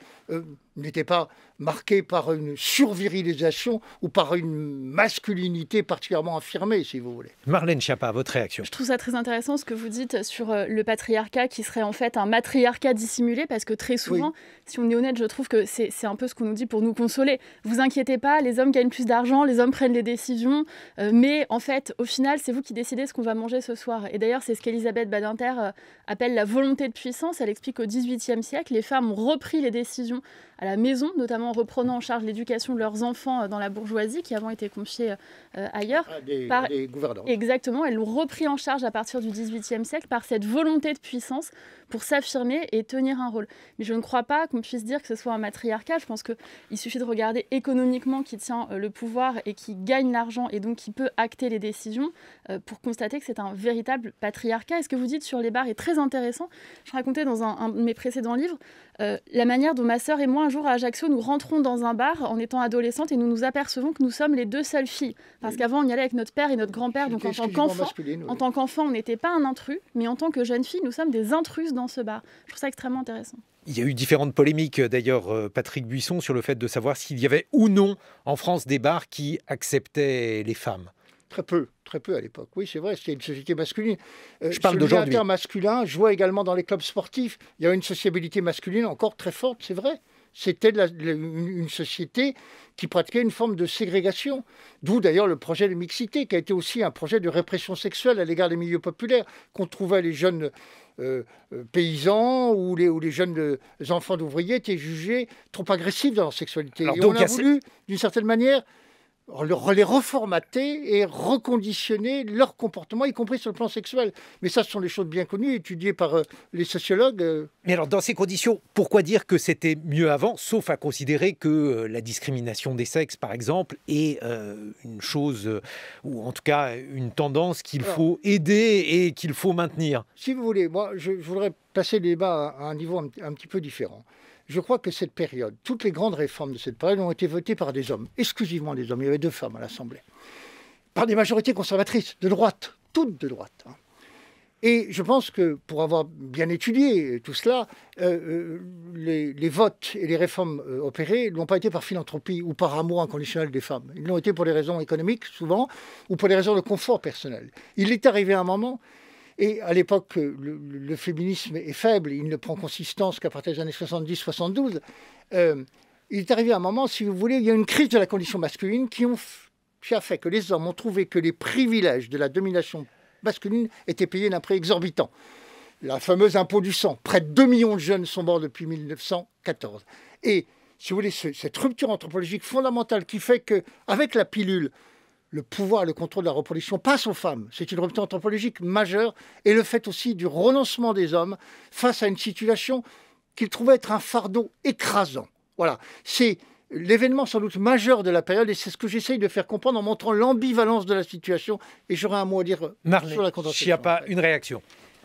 Speaker 3: n'étaient pas marqués par une survirilisation ou par une masculinité particulièrement affirmée, si vous voulez.
Speaker 2: Marlène Schiappa, votre réaction?
Speaker 7: Je trouve ça très intéressant ce que vous dites sur le patriarcat qui serait en fait un matriarcat dissimulé, parce que très souvent, oui, si on est honnête, je trouve que c'est un peu ce qu'on nous dit pour nous consoler. Vous inquiétez pas, les hommes gagnent plus d'argent, les hommes prennent les décisions, mais en fait, au final, c'est vous qui décidez ce qu'on va manger ce soir. Et d'ailleurs, c'est ce qu'Elisabeth Badinter appelle la volonté de puissance. Elle explique qu'au XVIIIe siècle, les femmes ont repris les décisions à la maison, notamment en reprenant en charge l'éducation de leurs enfants dans la bourgeoisie, qui avant était confiée ailleurs.
Speaker 3: Des gouvernants.
Speaker 7: Exactement, elles l'ont repris en charge à partir du XVIIIe siècle par cette volonté de puissance pour s'affirmer et tenir un rôle. Mais je ne crois pas qu'on puisse dire que ce soit un matriarcat. Je pense qu'il suffit de regarder économiquement qui tient le pouvoir et qui gagne l'argent et donc qui peut acter les décisions pour constater que c'est un véritable patriarcat. Et ce que vous dites sur les bars est très intéressant. Je racontais dans un de mes précédents livres la manière dont ma sœur et moi, un jour à Ajaccio, nous rentrons dans un bar en étant adolescentes et nous nous apercevons que nous sommes les deux seules filles. Parce qu'avant, on y allait avec notre père et notre grand-père. Donc en tant qu'enfant, on n'était pas un intrus, mais en tant que jeune fille, nous sommes des intruses dans ce bar. Je trouve ça extrêmement intéressant.
Speaker 2: Il y a eu différentes polémiques, d'ailleurs, Patrick Buisson, sur le fait de savoir s'il y avait ou non en France des bars qui acceptaient les femmes.
Speaker 3: Très peu à l'époque. Oui, c'est vrai, c'était une société masculine.
Speaker 2: Je parle d'aujourd'hui.
Speaker 3: Le masculin jouait également dans les clubs sportifs. Il y a une sociabilité masculine encore très forte, c'est vrai. C'était une société qui pratiquait une forme de ségrégation. D'où d'ailleurs le projet de mixité, qui a été aussi un projet de répression sexuelle à l'égard des milieux populaires, qu'on trouvait les jeunes paysans ou les jeunes enfants d'ouvriers étaient jugés trop agressifs dans leur sexualité. Alors, et on a voulu, d'une certaine manière, les reformater et reconditionner leur comportement, y compris sur le plan sexuel. Mais ça, ce sont des choses bien connues, étudiées par les sociologues.
Speaker 2: Mais alors, dans ces conditions, pourquoi dire que c'était mieux avant, sauf à considérer que la discrimination des sexes, par exemple, est une chose, ou en tout cas une tendance qu'il faut aider et qu'il faut maintenir?
Speaker 3: Si vous voulez, moi, je voudrais passer le débat à un niveau un petit peu différent. Je crois que cette période, toutes les grandes réformes de cette période ont été votées par des hommes, exclusivement des hommes. Il y avait 2 femmes à l'Assemblée. Par des majorités conservatrices, de droite, toutes de droite. Et je pense que pour avoir bien étudié tout cela, les votes et les réformes opérées n'ont pas été par philanthropie ou par amour inconditionnel des femmes. Ils l'ont été pour des raisons économiques, souvent, ou pour des raisons de confort personnel. Il est arrivé un moment... Et à l'époque, le féminisme est faible, il ne prend consistance qu'à partir des années 70-72. Il est arrivé un moment, si vous voulez, il y a une crise de la condition masculine qui a fait que les hommes ont trouvé que les privilèges de la domination masculine étaient payés d'un prix exorbitant. La fameuse impôt du sang. Près de 2 millions de jeunes sont morts depuis 1914. Et, si vous voulez, cette rupture anthropologique fondamentale qui fait qu'avec la pilule, le pouvoir et le contrôle de la reproduction passe aux femmes. C'est une rupture anthropologique majeure. Et le fait aussi du renoncement des hommes face à une situation qu'ils trouvaient être un fardeau écrasant. Voilà. C'est l'événement sans doute majeur de la période et c'est ce que j'essaye de faire comprendre en montrant l'ambivalence de la situation. Et j'aurai un mot à dire sur la contraception.
Speaker 2: Schiappa, une réaction.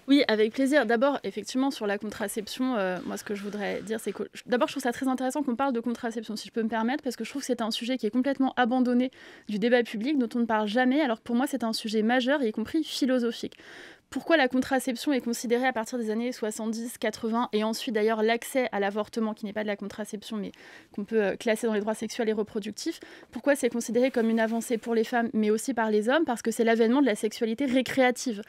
Speaker 7: Oui, avec plaisir. D'abord, effectivement, sur la contraception, moi, ce que je voudrais dire, c'est que d'abord, je trouve ça très intéressant qu'on parle de contraception, si je peux me permettre, parce que je trouve que c'est un sujet qui est complètement abandonné du débat public, dont on ne parle jamais, alors que pour moi, c'est un sujet majeur, y compris philosophique. Pourquoi la contraception est considérée à partir des années 70, 80, et ensuite d'ailleurs l'accès à l'avortement, qui n'est pas de la contraception, mais qu'on peut classer dans les droits sexuels et reproductifs, pourquoi c'est considéré comme une avancée pour les femmes, mais aussi par les hommes? Parce que c'est l'avènement de la sexualité récréative,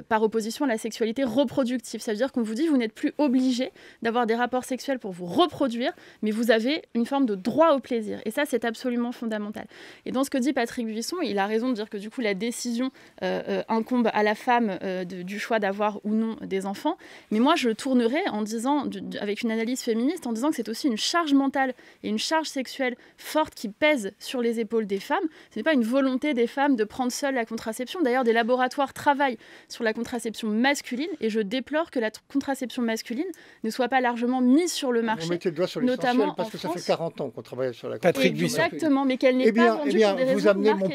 Speaker 7: par opposition à la sexualité reproductive. Ça veut dire qu'on vous dit, vous n'êtes plus obligé d'avoir des rapports sexuels pour vous reproduire, mais vous avez une forme de droit au plaisir. Et ça, c'est absolument fondamental. Et dans ce que dit Patrick Buisson, il a raison de dire que du coup, la décision incombe à la femme du choix d'avoir ou non des enfants. Mais moi, je tournerais en disant, avec une analyse féministe, en disant que c'est aussi une charge mentale et une charge sexuelle forte qui pèse sur les épaules des femmes. Ce n'est pas une volonté des femmes de prendre seules la contraception. D'ailleurs, des laboratoires travaillent sur la contraception masculine et je déplore que la contraception masculine ne soit pas largement mise sur le marché.
Speaker 3: Vous mettez le doigt sur l'essentiel parce que ça fait 40 ans qu'on travaille sur la
Speaker 2: Patrick
Speaker 3: contraception.
Speaker 7: Exactement, mais qu'elle n'est pas vendue pour des raisons
Speaker 3: vous amenez mon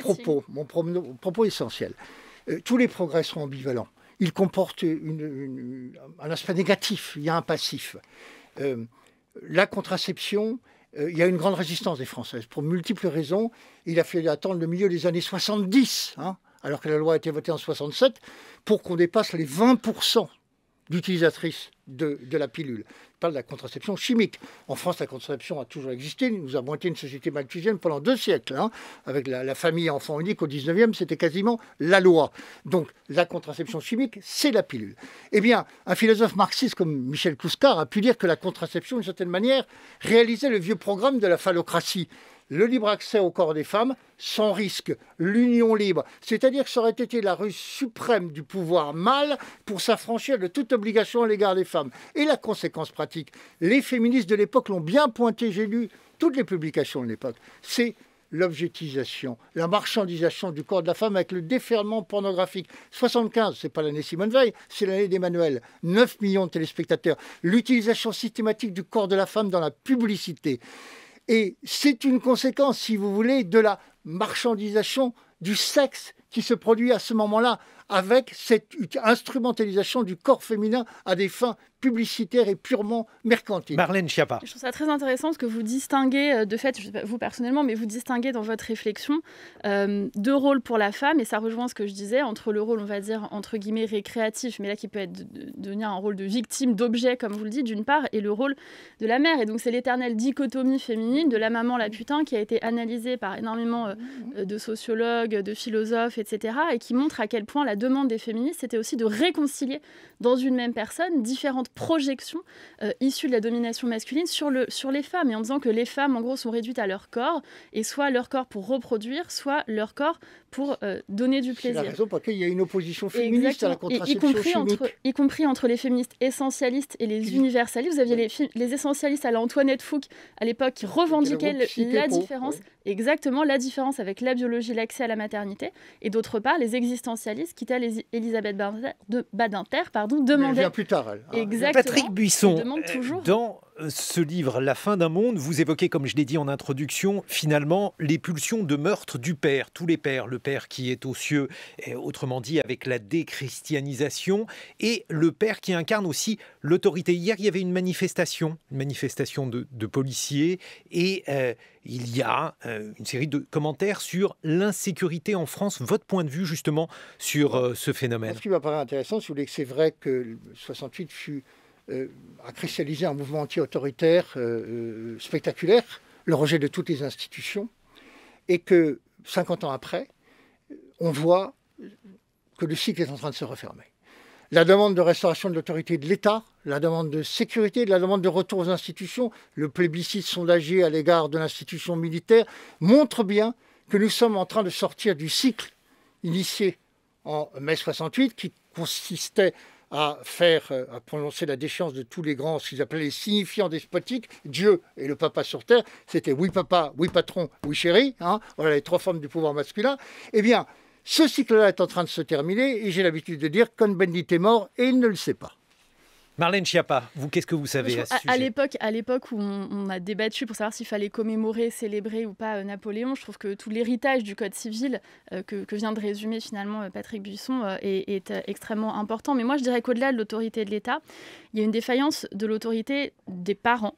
Speaker 3: propos essentiel. Tous les progrès sont ambivalents. Ils comportent un aspect négatif, il y a un passif. La contraception, il y a une grande résistance des Françaises. Pour multiples raisons, il a fallu attendre le milieu des années 70, alors que la loi a été votée en 67, pour qu'on dépasse les 20% d'utilisatrices de la pilule. Je parle de la contraception chimique. En France, la contraception a toujours existé. Nous avons été une société malthusienne pendant 2 siècles. Avec la famille enfant unique au 19e, c'était quasiment la loi. Donc, la contraception chimique, c'est la pilule. Eh bien, un philosophe marxiste comme Michel Clouscar a pu dire que la contraception, d'une certaine manière, réalisait le vieux programme de la phallocratie. Le libre accès au corps des femmes, sans risque, l'union libre. C'est-à-dire que ça aurait été la ruse suprême du pouvoir mâle pour s'affranchir de toute obligation à l'égard des femmes. Et la conséquence pratique, les féministes de l'époque l'ont bien pointé, j'ai lu toutes les publications de l'époque, c'est l'objectisation, la marchandisation du corps de la femme avec le déferlement pornographique. 75, c'est pas l'année Simone Veil, c'est l'année d'Emmanuel. 9 millions de téléspectateurs. L'utilisation systématique du corps de la femme dans la publicité. Et c'est une conséquence, si vous voulez, de la marchandisation du sexe qui se produit à ce moment-là, avec cette instrumentalisation du corps féminin à des fins publicitaires et purement mercantiles.
Speaker 2: Marlène Schiappa.
Speaker 7: Je trouve ça très intéressant ce que vous distinguez, de fait, je sais pas vous personnellement, mais vous distinguez dans votre réflexion 2 rôles pour la femme, et ça rejoint ce que je disais, entre le rôle, on va dire, entre guillemets, récréatif, mais là qui peut être devenir un rôle de victime, d'objet, comme vous le dites, d'une part, et le rôle de la mère. Et donc c'est l'éternelle dichotomie féminine de la maman, la putain, qui a été analysée par énormément de sociologues, de philosophes, etc., et qui montre à quel point la demande des féministes, c'était aussi de réconcilier dans une même personne différentes projections issues de la domination masculine sur les femmes, et en disant que les femmes, en gros, sont réduites à leur corps, et soit leur corps pour reproduire, soit leur corps pour donner du plaisir.
Speaker 3: C'est la raison pour laquelle il y a une opposition féministe à la contraception chimique.
Speaker 7: Y compris entre les féministes essentialistes et les universalistes. Vous aviez les essentialistes à la Antoinette Fouque, à l'époque, qui revendiquaient la différence, exactement la différence avec la biologie, l'accès à la maternité, et d'autre part, les existentialistes, qui telle Elisabeth Badinter, demandaient...
Speaker 3: plus tard, elle.
Speaker 7: Exactement.
Speaker 2: Patrick Buisson,
Speaker 7: toujours...
Speaker 2: dans ce livre, La fin d'un monde, vous évoquez, comme je l'ai dit en introduction, finalement, les pulsions de meurtre du père, tous les pères, le père qui est aux cieux, autrement dit avec la déchristianisation, et le père qui incarne aussi l'autorité. Hier, il y avait une manifestation de policiers, et il y a une série de commentaires sur l'insécurité en France. Votre point de vue, justement, sur ce phénomène.
Speaker 3: Ce qui m'apparaît intéressant, si vous voulez, que c'est vrai que 68 a cristallisé un mouvement anti-autoritaire spectaculaire, le rejet de toutes les institutions, et que 50 ans après, on voit que le cycle est en train de se refermer. La demande de restauration de l'autorité de l'État, la demande de sécurité, la demande de retour aux institutions, le plébiscite sondagier à l'égard de l'institution militaire, montre bien que nous sommes en train de sortir du cycle initié en mai 68, qui consistait à prononcer la déchéance de tous les grands, ce qu'ils appelaient les signifiants despotiques, Dieu et le papa sur terre. C'était oui papa, oui patron, oui chéri, voilà les 3 formes du pouvoir masculin. Eh bien, ce cycle-là est en train de se terminer, et j'ai l'habitude de dire Cohn-Bendit est mort et il ne le sait pas.
Speaker 2: Marlène Schiappa, vous, qu'est-ce que vous savez à ce sujet ?
Speaker 7: À l'époque où on a débattu pour savoir s'il fallait commémorer, célébrer ou pas Napoléon, je trouve que tout l'héritage du Code civil que vient de résumer finalement Patrick Buisson est extrêmement important. Mais moi, je dirais qu'au-delà de l'autorité de l'État, il y a une défaillance de l'autorité des parents.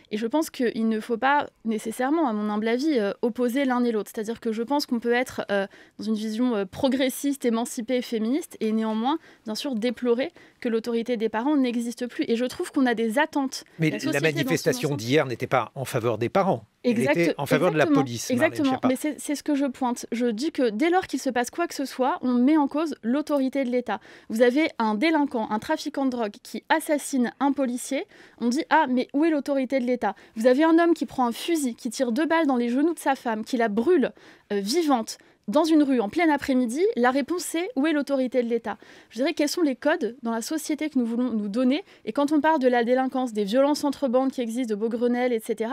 Speaker 7: Et je pense qu'il ne faut pas nécessairement, à mon humble avis, opposer l'un et l'autre. C'est-à-dire que je pense qu'on peut être dans une vision progressiste, émancipée, féministe, et néanmoins, bien sûr, déplorer que l'autorité des parents n'existe plus. Et je trouve qu'on a des attentes.
Speaker 2: Mais la manifestation d'hier n'était pas en faveur des parents. Elle était en faveur de la police.
Speaker 7: Exactement, mais c'est ce que je pointe. Je dis que dès lors qu'il se passe quoi que ce soit, on met en cause l'autorité de l'État. Vous avez un délinquant, un trafiquant de drogue qui assassine un policier, on dit « Ah, mais où est l'autorité de l'État ?» Vous avez un homme qui prend un fusil, qui tire 2 balles dans les genoux de sa femme, qui la brûle vivante dans une rue en plein après-midi. La réponse c'est « Où est l'autorité de l'État ?» Je dirais quels sont les codes dans la société que nous voulons nous donner. Et quand on parle de la délinquance, des violences entre bandes qui existent, de Beaugrenelle, etc.,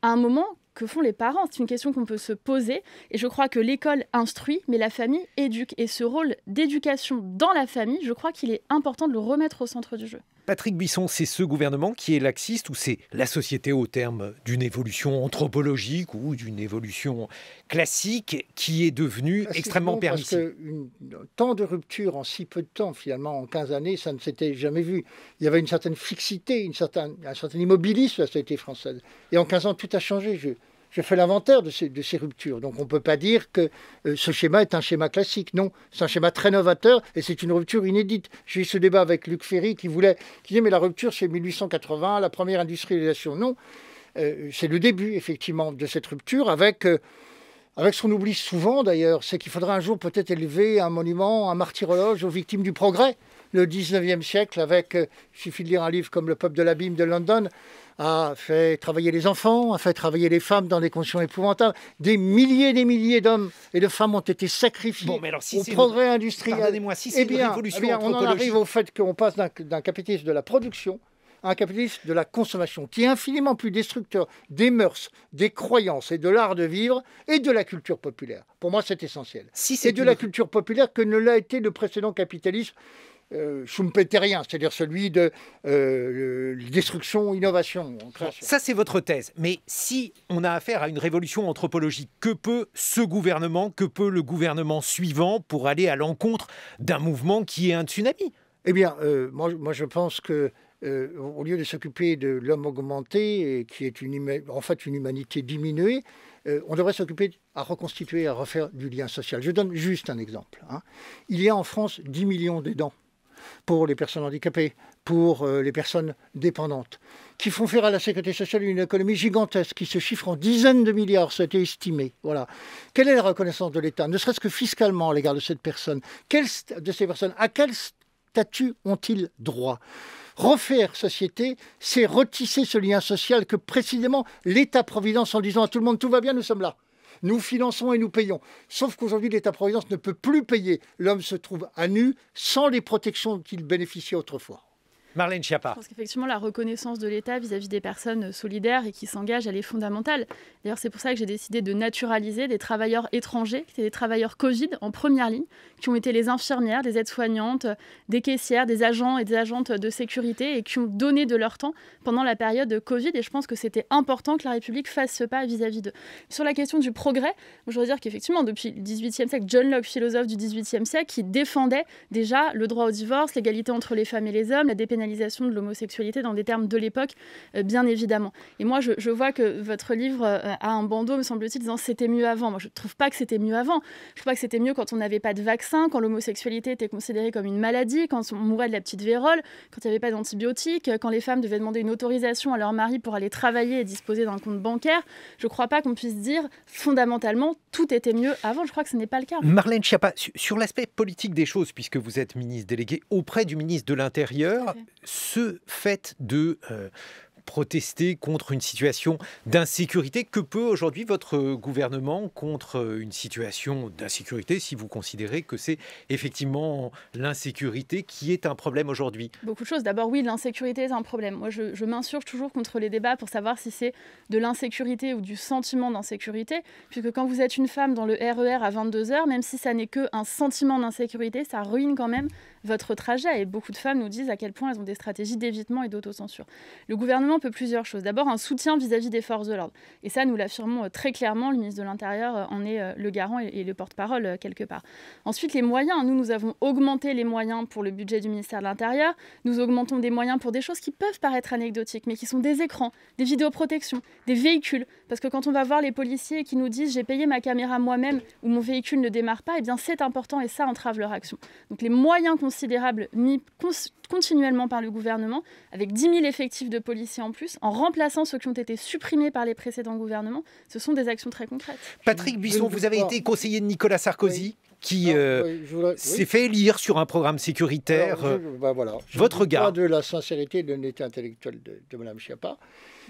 Speaker 7: à un moment, que font les parents ? C'est une question qu'on peut se poser. Et je crois que l'école instruit, mais la famille éduque. Et ce rôle d'éducation dans la famille, je crois qu'il est important de le remettre au centre du jeu.
Speaker 2: Patrick Buisson, c'est ce gouvernement qui est laxiste ou c'est la société au terme d'une évolution anthropologique ou d'une évolution classique qui est devenue extrêmement permissive ?
Speaker 3: Parce que tant de ruptures en si peu de temps, finalement, en 15 années, ça ne s'était jamais vu. Il y avait une certaine fixité, un certain immobilisme de la société française. Et en 15 ans, tout a changé. Je fais l'inventaire de ces ruptures. Donc on ne peut pas dire que ce schéma est un schéma classique. Non, c'est un schéma très novateur et c'est une rupture inédite. J'ai eu ce débat avec Luc Ferry qui disait mais la rupture c'est 1880, la première industrialisation. Non, c'est le début effectivement de cette rupture avec ce qu'on oublie souvent d'ailleurs, c'est qu'il faudra un jour peut-être élever un monument, un martyrologe aux victimes du progrès. Le 19e siècle, il suffit de lire un livre comme Le peuple de l'abîme de London, a fait travailler les enfants, a fait travailler les femmes dans des conditions épouvantables. Des milliers d'hommes et de femmes ont été sacrifiés au progrès industriel.
Speaker 2: Pardonnez-moi, si c'est une révolution
Speaker 3: on en arrive au fait qu'on passe d'un capitalisme de la production à un capitalisme de la consommation, qui est infiniment plus destructeur des mœurs, des croyances et de l'art de vivre et de la culture populaire. Pour moi, c'est essentiel. La culture populaire que ne l'a été le précédent capitalisme schumpeterien, c'est-à-dire celui de destruction, innovation.
Speaker 2: Ça, c'est votre thèse. Mais si on a affaire à une révolution anthropologique, que peut ce gouvernement, que peut le gouvernement suivant pour aller à l'encontre d'un mouvement qui est un tsunami ?
Speaker 3: Eh bien, moi, je pense que au lieu de s'occuper de l'homme augmenté, et qui est une humanité diminuée, on devrait s'occuper à reconstituer, à refaire du lien social. Je donne juste un exemple. Il y a en France 10 millions d'aidants pour les personnes handicapées, pour les personnes dépendantes, qui font faire à la sécurité sociale une économie gigantesque, qui se chiffre en dizaines de milliards, ça a été estimé. Voilà. Quelle est la reconnaissance de l'État, ne serait-ce que fiscalement à l'égard de cette personne ? À quel statut ont-ils droit ? Refaire société, c'est retisser ce lien social que précisément l'État-providence, en disant à tout le monde « tout va bien, nous sommes là ». Nous finançons et nous payons. Sauf qu'aujourd'hui, l'État-providence ne peut plus payer. L'homme se trouve à nu, sans les protections dont il bénéficiait autrefois.
Speaker 2: Marlène Schiappa.
Speaker 7: Je pense qu'effectivement, la reconnaissance de l'État vis-à-vis des personnes solidaires et qui s'engagent, elle est fondamentale. D'ailleurs, c'est pour ça que j'ai décidé de naturaliser des travailleurs étrangers, qui étaient des travailleurs Covid en première ligne, qui ont été les infirmières, des aides-soignantes, des caissières, des agents et des agentes de sécurité et qui ont donné de leur temps pendant la période Covid. Et je pense que c'était important que la République fasse ce pas vis-à-vis d'eux. Sur la question du progrès, je voudrais dire qu'effectivement, depuis le XVIIIe siècle, John Locke, philosophe du XVIIIe siècle, qui défendait déjà le droit au divorce, l'égalité entre les femmes et les hommes, la dépénalisation de l'homosexualité dans des termes de l'époque, bien évidemment. Et moi, je vois que votre livre a un bandeau, me semble-t-il, disant « c'était mieux avant ». Moi, je ne trouve pas que c'était mieux avant. Je trouve pas que c'était mieux quand on n'avait pas de vaccin, quand l'homosexualité était considérée comme une maladie, quand on mourait de la petite vérole, quand il n'y avait pas d'antibiotiques, quand les femmes devaient demander une autorisation à leur mari pour aller travailler et disposer d'un compte bancaire. Je ne crois pas qu'on puisse dire fondamentalement tout était mieux avant. Je crois que ce n'est pas le cas.
Speaker 2: Marlène Schiappa, sur l'aspect politique des choses, puisque vous êtes ministre délégué auprès du ministre de l'Intérieur, ce fait de protester contre une situation d'insécurité. Que peut aujourd'hui votre gouvernement contre une situation d'insécurité, si vous considérez que c'est effectivement l'insécurité qui est un problème aujourd'hui?
Speaker 7: Beaucoup de choses. D'abord, oui, l'insécurité est un problème. Moi, je m'insurge toujours contre les débats pour savoir si c'est de l'insécurité ou du sentiment d'insécurité, puisque quand vous êtes une femme dans le RER à 22h, même si ça n'est qu'un sentiment d'insécurité, ça ruine quand même votre trajet. Et beaucoup de femmes nous disent à quel point elles ont des stratégies d'évitement et d'autocensure. Le gouvernement peut plusieurs choses. D'abord, un soutien vis-à-vis des forces de l'ordre. Et ça, nous l'affirmons très clairement. Le ministre de l'Intérieur en est le garant et le porte-parole quelque part. Ensuite, les moyens. Nous avons augmenté les moyens pour le budget du ministère de l'Intérieur. Nous augmentons des moyens pour des choses qui peuvent paraître anecdotiques, mais qui sont des écrans, des vidéoprotections, des véhicules. Parce que quand on va voir les policiers qui nous disent « j'ai payé ma caméra moi-même » ou « mon véhicule ne démarre pas », eh bien c'est important et ça entrave leur action. Donc les moyens considérables mis continuellement par le gouvernement, avec 10 000 effectifs de policiers en plus, en remplaçant ceux qui ont été supprimés par les précédents gouvernements, ce sont des actions très concrètes.
Speaker 2: Patrick Buisson, vous avez été conseiller de Nicolas Sarkozy, qui s'est fait élire sur un programme sécuritaire. Votre regard?
Speaker 3: De la sincérité et de l'honnêteté intellectuelle de Mme Schiappa.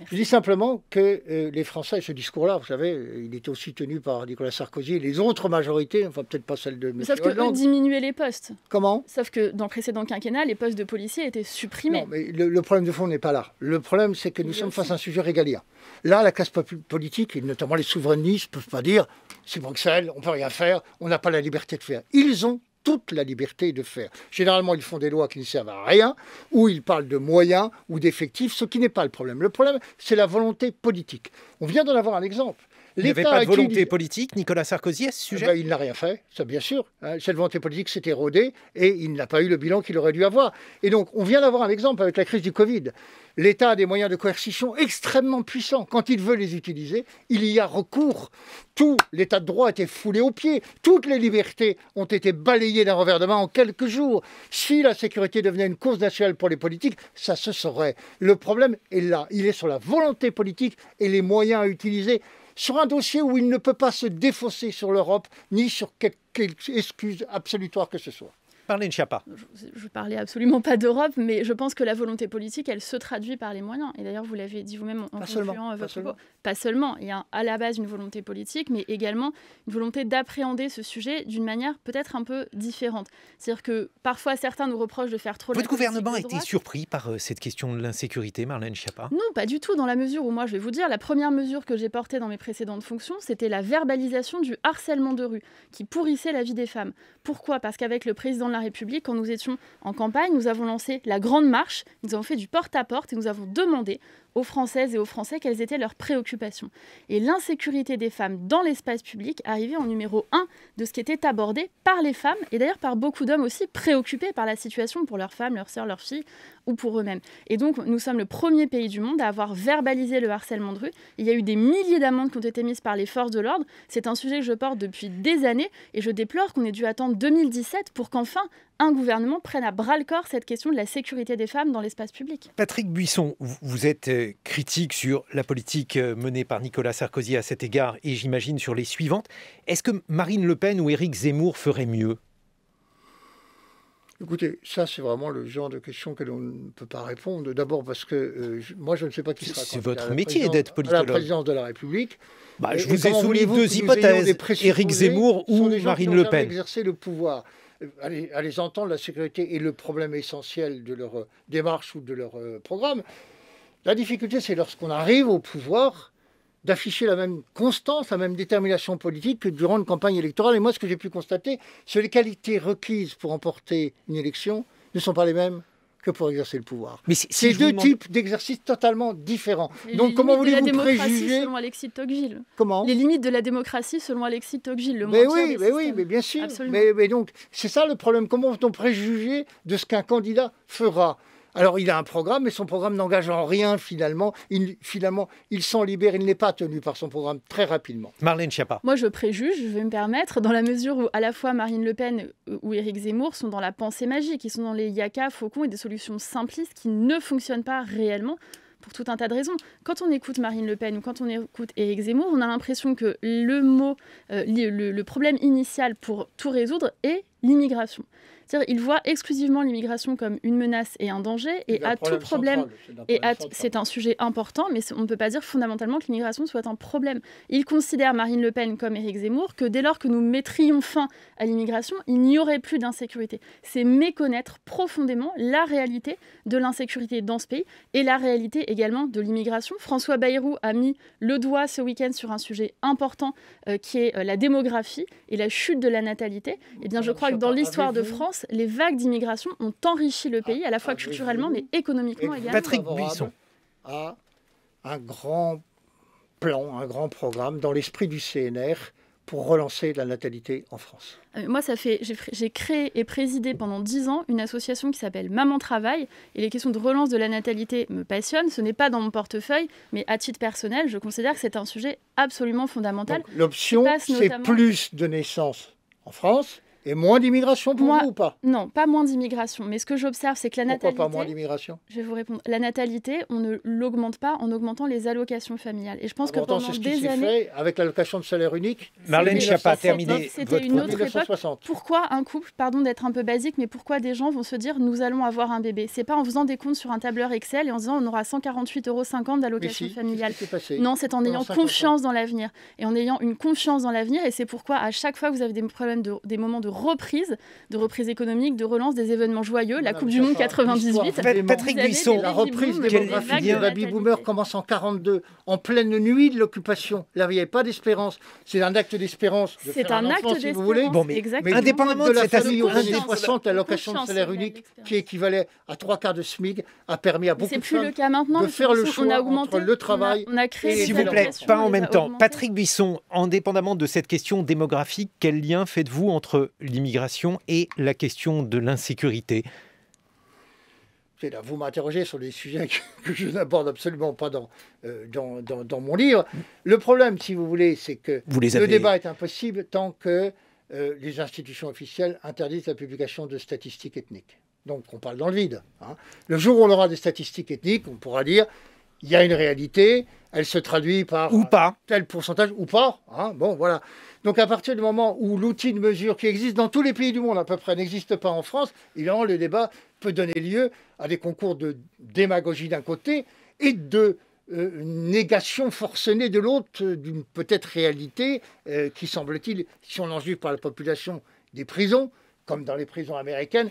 Speaker 3: Je dis simplement que les Français, ce discours-là, vous savez, il était aussi tenu par Nicolas Sarkozy et les autres majorités, enfin peut-être pas celle de M.
Speaker 7: Sauf qu'eux diminuaient les postes.
Speaker 3: Comment?
Speaker 7: Sauf que dans le précédent quinquennat, les postes de policiers étaient supprimés.
Speaker 3: Non, mais le problème de fond n'est pas là. Le problème, c'est que nous sommes face à un sujet régalien. Là, la classe politique, et notamment les souverainistes, ne peuvent pas dire « c'est Bruxelles, on ne peut rien faire, on n'a pas la liberté de faire ». Ils ont toute la liberté de faire. Généralement, ils font des lois qui ne servent à rien, ou ils parlent de moyens ou d'effectifs, ce qui n'est pas le problème. Le problème, c'est la volonté politique. On vient d'en avoir un exemple.
Speaker 2: Il n'y avait pas de volonté politique, Nicolas Sarkozy, à ce sujet?
Speaker 3: Il n'a rien fait, ça bien sûr. Cette volonté politique s'est érodée et il n'a pas eu le bilan qu'il aurait dû avoir. Et donc, on vient d'avoir un exemple avec la crise du Covid. L'État a des moyens de coercition extrêmement puissants. Quand il veut les utiliser, il y a recours. Tout l'État de droit a été foulé aux pieds. Toutes les libertés ont été balayées d'un revers de main en quelques jours. Si la sécurité devenait une cause nationale pour les politiques, ça se saurait. Le problème est là. Il est sur la volonté politique et les moyens à utiliser sur un dossier où il ne peut pas se défausser sur l'Europe, ni sur quelque excuse absolutoire que ce soit.
Speaker 2: Marlène Schiappa.
Speaker 7: Je ne parlais absolument pas d'Europe, mais je pense que la volonté politique, elle se traduit par les moyens. Et d'ailleurs, vous l'avez dit vous-même en concluant votre propos. Pas seulement. Il y a à la base une volonté politique, mais également une volonté d'appréhender ce sujet d'une manière peut-être un peu différente. C'est-à-dire que parfois, certains nous reprochent de faire trop de...
Speaker 2: Votre gouvernement a été surpris par cette question de l'insécurité, Marlène Schiappa?
Speaker 7: Non, pas du tout, dans la mesure où moi, je vais vous dire, la première mesure que j'ai portée dans mes précédentes fonctions, c'était la verbalisation du harcèlement de rue, qui pourrissait la vie des femmes. Pourquoi? Parce qu'avec le président de la République, quand nous étions en campagne, nous avons lancé la Grande Marche, nous avons fait du porte-à-porte et nous avons demandé aux Françaises et aux Français quelles étaient leurs préoccupations. Et l'insécurité des femmes dans l'espace public arrivait en numéro 1 de ce qui était abordé par les femmes et d'ailleurs par beaucoup d'hommes aussi préoccupés par la situation pour leurs femmes, leurs sœurs, leurs filles ou pour eux-mêmes. Et donc, nous sommes le premier pays du monde à avoir verbalisé le harcèlement de rue. Il y a eu des milliers d'amendes qui ont été mises par les forces de l'ordre. C'est un sujet que je porte depuis des années et je déplore qu'on ait dû attendre 2017 pour qu'enfin un gouvernement prenne à bras-le-corps cette question de la sécurité des femmes dans l'espace public.
Speaker 2: Patrick Buisson, vous êtes critique sur la politique menée par Nicolas Sarkozy à cet égard et j'imagine sur les suivantes. Est-ce que Marine Le Pen ou Éric Zemmour feraient mieux?
Speaker 3: Écoutez, ça c'est vraiment le genre de question que l'on ne peut pas répondre. D'abord parce que moi je ne sais pas qui sera
Speaker 2: candidat. C'est votre métier d'être politologue.
Speaker 3: À la présidence de la République.
Speaker 2: Je vous ai soumis deux hypothèses, Éric Zemmour ou Marine Le Pen.
Speaker 3: Exercer le pouvoir. À les entendre, la sécurité est le problème essentiel de leur démarche ou de leur programme. La difficulté, c'est lorsqu'on arrive au pouvoir d'afficher la même constance, la même détermination politique que durant une campagne électorale. Et moi, ce que j'ai pu constater, c'est que les qualités requises pour emporter une élection ne sont pas les mêmes que pour exercer le pouvoir.
Speaker 2: Mais
Speaker 3: c'est deux types d'exercices totalement différents. Donc, comment voulez-vous préjuger
Speaker 7: selon Alexis Tocqueville.
Speaker 3: Comment?
Speaker 7: Les limites de la démocratie selon Alexis Tocqueville. Le
Speaker 3: mais bien sûr. Mais donc, c'est ça le problème. Comment peut-on préjuger de ce qu'un candidat fera? Alors, il a un programme, mais son programme n'engage en rien, finalement. Il s'en libère, il n'est pas tenu par son programme très rapidement.
Speaker 2: Marlène Schiappa.
Speaker 7: Moi, je préjuge, je vais me permettre, dans la mesure où à la fois Marine Le Pen ou Éric Zemmour sont dans la pensée magique, ils sont dans les yaka, faucons et des solutions simplistes qui ne fonctionnent pas réellement pour tout un tas de raisons. Quand on écoute Marine Le Pen ou quand on écoute Éric Zemmour, on a l'impression que le problème initial pour tout résoudre est l'immigration. C'est-à-dire, il voit exclusivement l'immigration comme une menace et un danger, et à tout problème, c'est un sujet important, mais on ne peut pas dire fondamentalement que l'immigration soit un problème. Il considère, Marine Le Pen comme Éric Zemmour, que dès lors que nous mettrions fin à l'immigration, il n'y aurait plus d'insécurité. C'est méconnaître profondément la réalité de l'insécurité dans ce pays et la réalité également de l'immigration. François Bayrou a mis le doigt ce week-end sur un sujet important qui est la démographie et la chute de la natalité. Eh bien, je crois que dans l'histoire de France, les vagues d'immigration ont enrichi le pays, à la fois culturellement, mais économiquement également.
Speaker 2: Patrick Buisson
Speaker 3: a un grand plan, un grand programme dans l'esprit du CNR pour relancer la natalité en France.
Speaker 7: Moi, j'ai créé et présidé pendant 10 ans une association qui s'appelle Maman Travail, et les questions de relance de la natalité me passionnent. Ce n'est pas dans mon portefeuille, mais à titre personnel, je considère que c'est un sujet absolument fondamental.
Speaker 3: Donc, l'option, c'est plus de naissances en France et moins d'immigration pour vous ou pas?
Speaker 7: Non, pas moins d'immigration. Mais ce que j'observe, c'est que la natalité...
Speaker 3: Pourquoi pas moins d'immigration?
Speaker 7: Je vais vous répondre. La natalité, on ne l'augmente pas en augmentant les allocations familiales. Et je pense que pendant
Speaker 3: c'est ce
Speaker 7: des
Speaker 3: qui s'est
Speaker 7: années...
Speaker 3: fait avec l'allocation de salaire unique.
Speaker 2: Marlène Schiappa, terminé.
Speaker 7: C'était une autre époque.
Speaker 3: 1960.
Speaker 7: Pourquoi un couple, pardon d'être un peu basique, mais pourquoi des gens vont se dire nous allons avoir un bébé? C'est pas en faisant des comptes sur un tableur Excel et en se disant on aura 148,50 € d'allocation familiale. Non, c'est en ayant confiance dans l'avenir. Et en ayant une confiance dans l'avenir. Et c'est pourquoi à chaque fois que vous avez des problèmes, des moments de reprise économique, de relance, des événements joyeux, la Coupe du Monde 98.
Speaker 2: Patrick Buisson,
Speaker 3: la reprise démographique des baby-boomers commence en 42, en pleine nuit de l'occupation. Là, il n'y avait pas d'espérance. C'est un acte d'espérance.
Speaker 7: C'est un acte d'espérance,
Speaker 3: si vous voulez.
Speaker 2: Bon, mais indépendamment de
Speaker 3: la
Speaker 2: cette
Speaker 3: famille aux années 60, l'allocation de salaire unique, qui équivalait à 3/4 de SMIC, a permis à beaucoup de femmes de faire le choix entre le travail
Speaker 7: et
Speaker 2: s'il vous plaît, pas en même temps. Patrick Buisson, indépendamment de cette question démographique, quel lien faites-vous entre l'immigration et la question de l'insécurité?
Speaker 3: Là, vous m'interrogez sur des sujets que je n'aborde absolument pas dans mon livre. Le problème, si vous voulez, c'est que le débat est impossible tant que les institutions officielles interdisent la publication de statistiques ethniques. Donc on parle dans le vide. Le jour où on aura des statistiques ethniques, on pourra dire il y a une réalité, elle se traduit par tel pourcentage ou pas. Bon, voilà. Donc à partir du moment où l'outil de mesure qui existe dans tous les pays du monde à peu près n'existe pas en France, évidemment le débat peut donner lieu à des concours de démagogie d'un côté et de négation forcenée de l'autre d'une peut-être réalité qui semble-t-il, si on en juge par la population des prisons, comme dans les prisons américaines,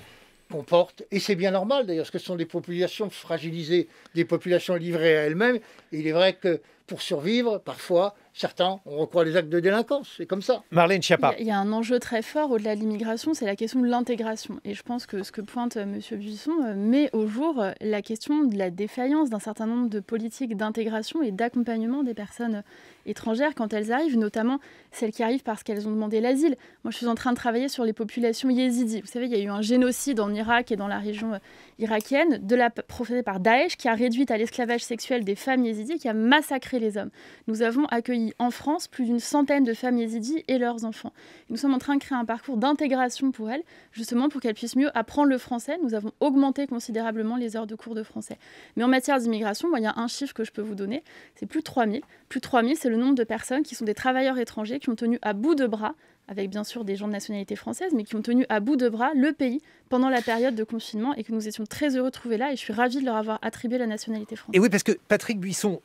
Speaker 3: comporte, et c'est bien normal d'ailleurs, parce que ce sont des populations fragilisées, des populations livrées à elles-mêmes. Et il est vrai que pour survivre, parfois, certains ont recours à des actes de délinquance. C'est comme ça.
Speaker 2: Marlène Schiappa.
Speaker 7: Il y a un enjeu très fort au-delà de l'immigration, c'est la question de l'intégration. Et je pense que ce que pointe M. Buisson met au jour la question de la défaillance d'un certain nombre de politiques d'intégration et d'accompagnement des personnes étrangères quand elles arrivent, notamment celles qui arrivent parce qu'elles ont demandé l'asile. Moi, je suis en train de travailler sur les populations yézidis. Vous savez, il y a eu un génocide en Irak et dans la région irakienne proféré par Daesh qui a réduit à l'esclavage sexuel des femmes yézidis, qui a massacré les hommes. Nous avons accueilli en France plus d'une centaine de femmes yézidis et leurs enfants. Nous sommes en train de créer un parcours d'intégration pour elles, justement pour qu'elles puissent mieux apprendre le français. Nous avons augmenté considérablement les heures de cours de français. Mais en matière d'immigration, il y a un chiffre que je peux vous donner, c'est plus de 3000. Plus de 3000, c'est le nombre de personnes qui sont des travailleurs étrangers qui ont tenu à bout de bras, avec bien sûr des gens de nationalité française, mais qui ont tenu à bout de bras le pays pendant la période de confinement et que nous étions très heureux de trouver là. Et je suis ravie de leur avoir attribué la nationalité française.
Speaker 2: Et oui, parce que Patrick Buisson,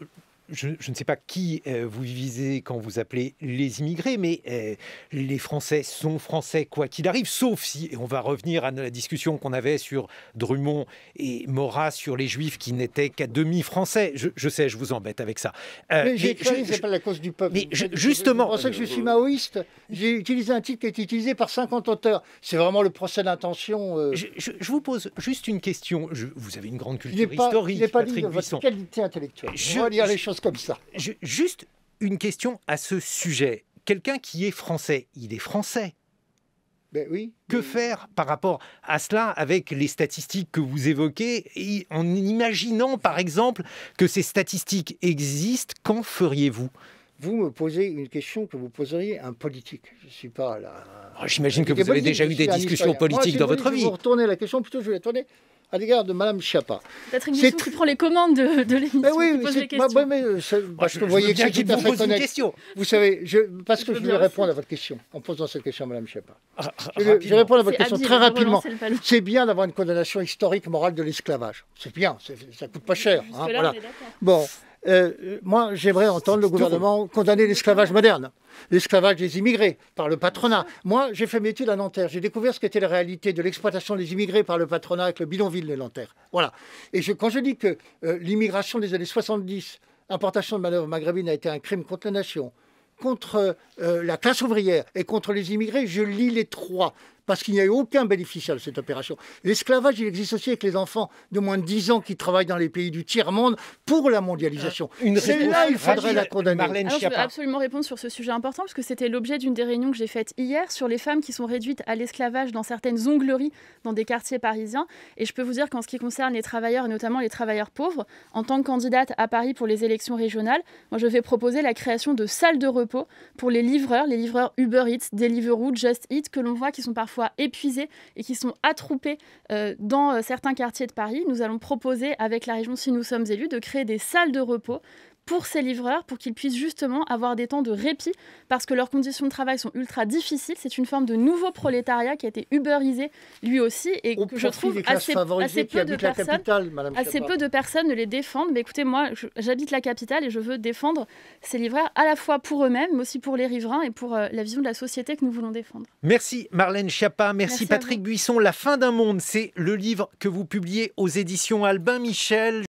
Speaker 2: je ne sais pas qui vous visez quand vous appelez les immigrés, mais les Français sont Français quoi qu'il arrive, sauf si, et on va revenir à la discussion qu'on avait sur Drummond et Maurras sur les Juifs qui n'étaient qu'à demi Français. Je sais, je vous embête avec ça.
Speaker 3: Mais c'est pas la cause du peuple.
Speaker 2: Mais justement...
Speaker 3: Vous pensez que je suis maoïste? J'ai utilisé un titre qui a été utilisé par 50 auteurs. C'est vraiment le procès d'intention.
Speaker 2: Je vous pose juste une question. Vous avez une grande culture historique, Patrick Buisson.
Speaker 3: Qualité intellectuelle. On va dire les choses comme ça.
Speaker 2: Juste une question à ce sujet. Quelqu'un qui est français, il est français.
Speaker 3: Ben oui.
Speaker 2: Que faire par rapport à cela avec les statistiques que vous évoquez et en imaginant par exemple que ces statistiques existent, qu'en feriez-vous?
Speaker 3: vous me posez une question que vous poseriez à un politique. Je ne suis pas là.
Speaker 2: J'imagine que vous avez déjà eu des discussions politiques dans votre vie.
Speaker 3: Je vais vous retourner la question, plutôt je vais la tourner à l'égard de Mme Schiappa.
Speaker 7: Patrick Buisson qui prend les commandes de l'émission, qui pose les questions.
Speaker 3: Parce que vous voyez que c'est tout à fait connecté. Vous savez, parce que je vais répondre à votre question, en posant cette question à Mme Schiappa. Je vais répondre à votre question très rapidement. C'est bien d'avoir une condamnation historique, morale de l'esclavage. C'est bien, ça coûte pas cher. Hein, voilà. Bon. Moi, j'aimerais entendre le gouvernement condamner l'esclavage moderne, l'esclavage des immigrés par le patronat. Moi, j'ai fait mes études à Nanterre. J'ai découvert ce qu'était la réalité de l'exploitation des immigrés par le patronat avec le bidonville de Nanterre. Voilà. Et quand je dis que l'immigration des années 70, importation de manœuvres maghrébines a été un crime contre la nation, contre la classe ouvrière et contre les immigrés, je lis les trois. Parce qu'il n'y a eu aucun bénéficiaire de cette opération. L'esclavage, il existe aussi avec les enfants de moins de 10 ans qui travaillent dans les pays du tiers-monde pour la mondialisation. Celle-là, il faudrait la condamner.
Speaker 7: Alors, je veux absolument répondre sur ce sujet important, parce que c'était l'objet d'une des réunions que j'ai faites hier sur les femmes qui sont réduites à l'esclavage dans certaines ongleries dans des quartiers parisiens. Et je peux vous dire qu'en ce qui concerne les travailleurs, et notamment les travailleurs pauvres, en tant que candidate à Paris pour les élections régionales, moi je vais proposer la création de salles de repos pour les livreurs Uber Eats, Deliveroo, Just Eat, que l'on voit qui sont parfois épuisés et qui sont attroupés dans certains quartiers de Paris. Nous allons proposer avec la région, si nous sommes élus, de créer des salles de repos pour ces livreurs, pour qu'ils puissent justement avoir des temps de répit, parce que leurs conditions de travail sont ultra difficiles. C'est une forme de nouveau prolétariat qui a été uberisé lui aussi, et que je trouve assez peu de personnes ne les défendent. Mais écoutez, moi, j'habite la capitale et je veux défendre ces livreurs à la fois pour eux-mêmes, mais aussi pour les riverains et pour la vision de la société que nous voulons défendre.
Speaker 2: Merci Marlène Schiappa, merci Patrick Buisson. La fin d'un monde, c'est le livre que vous publiez aux éditions Albin Michel.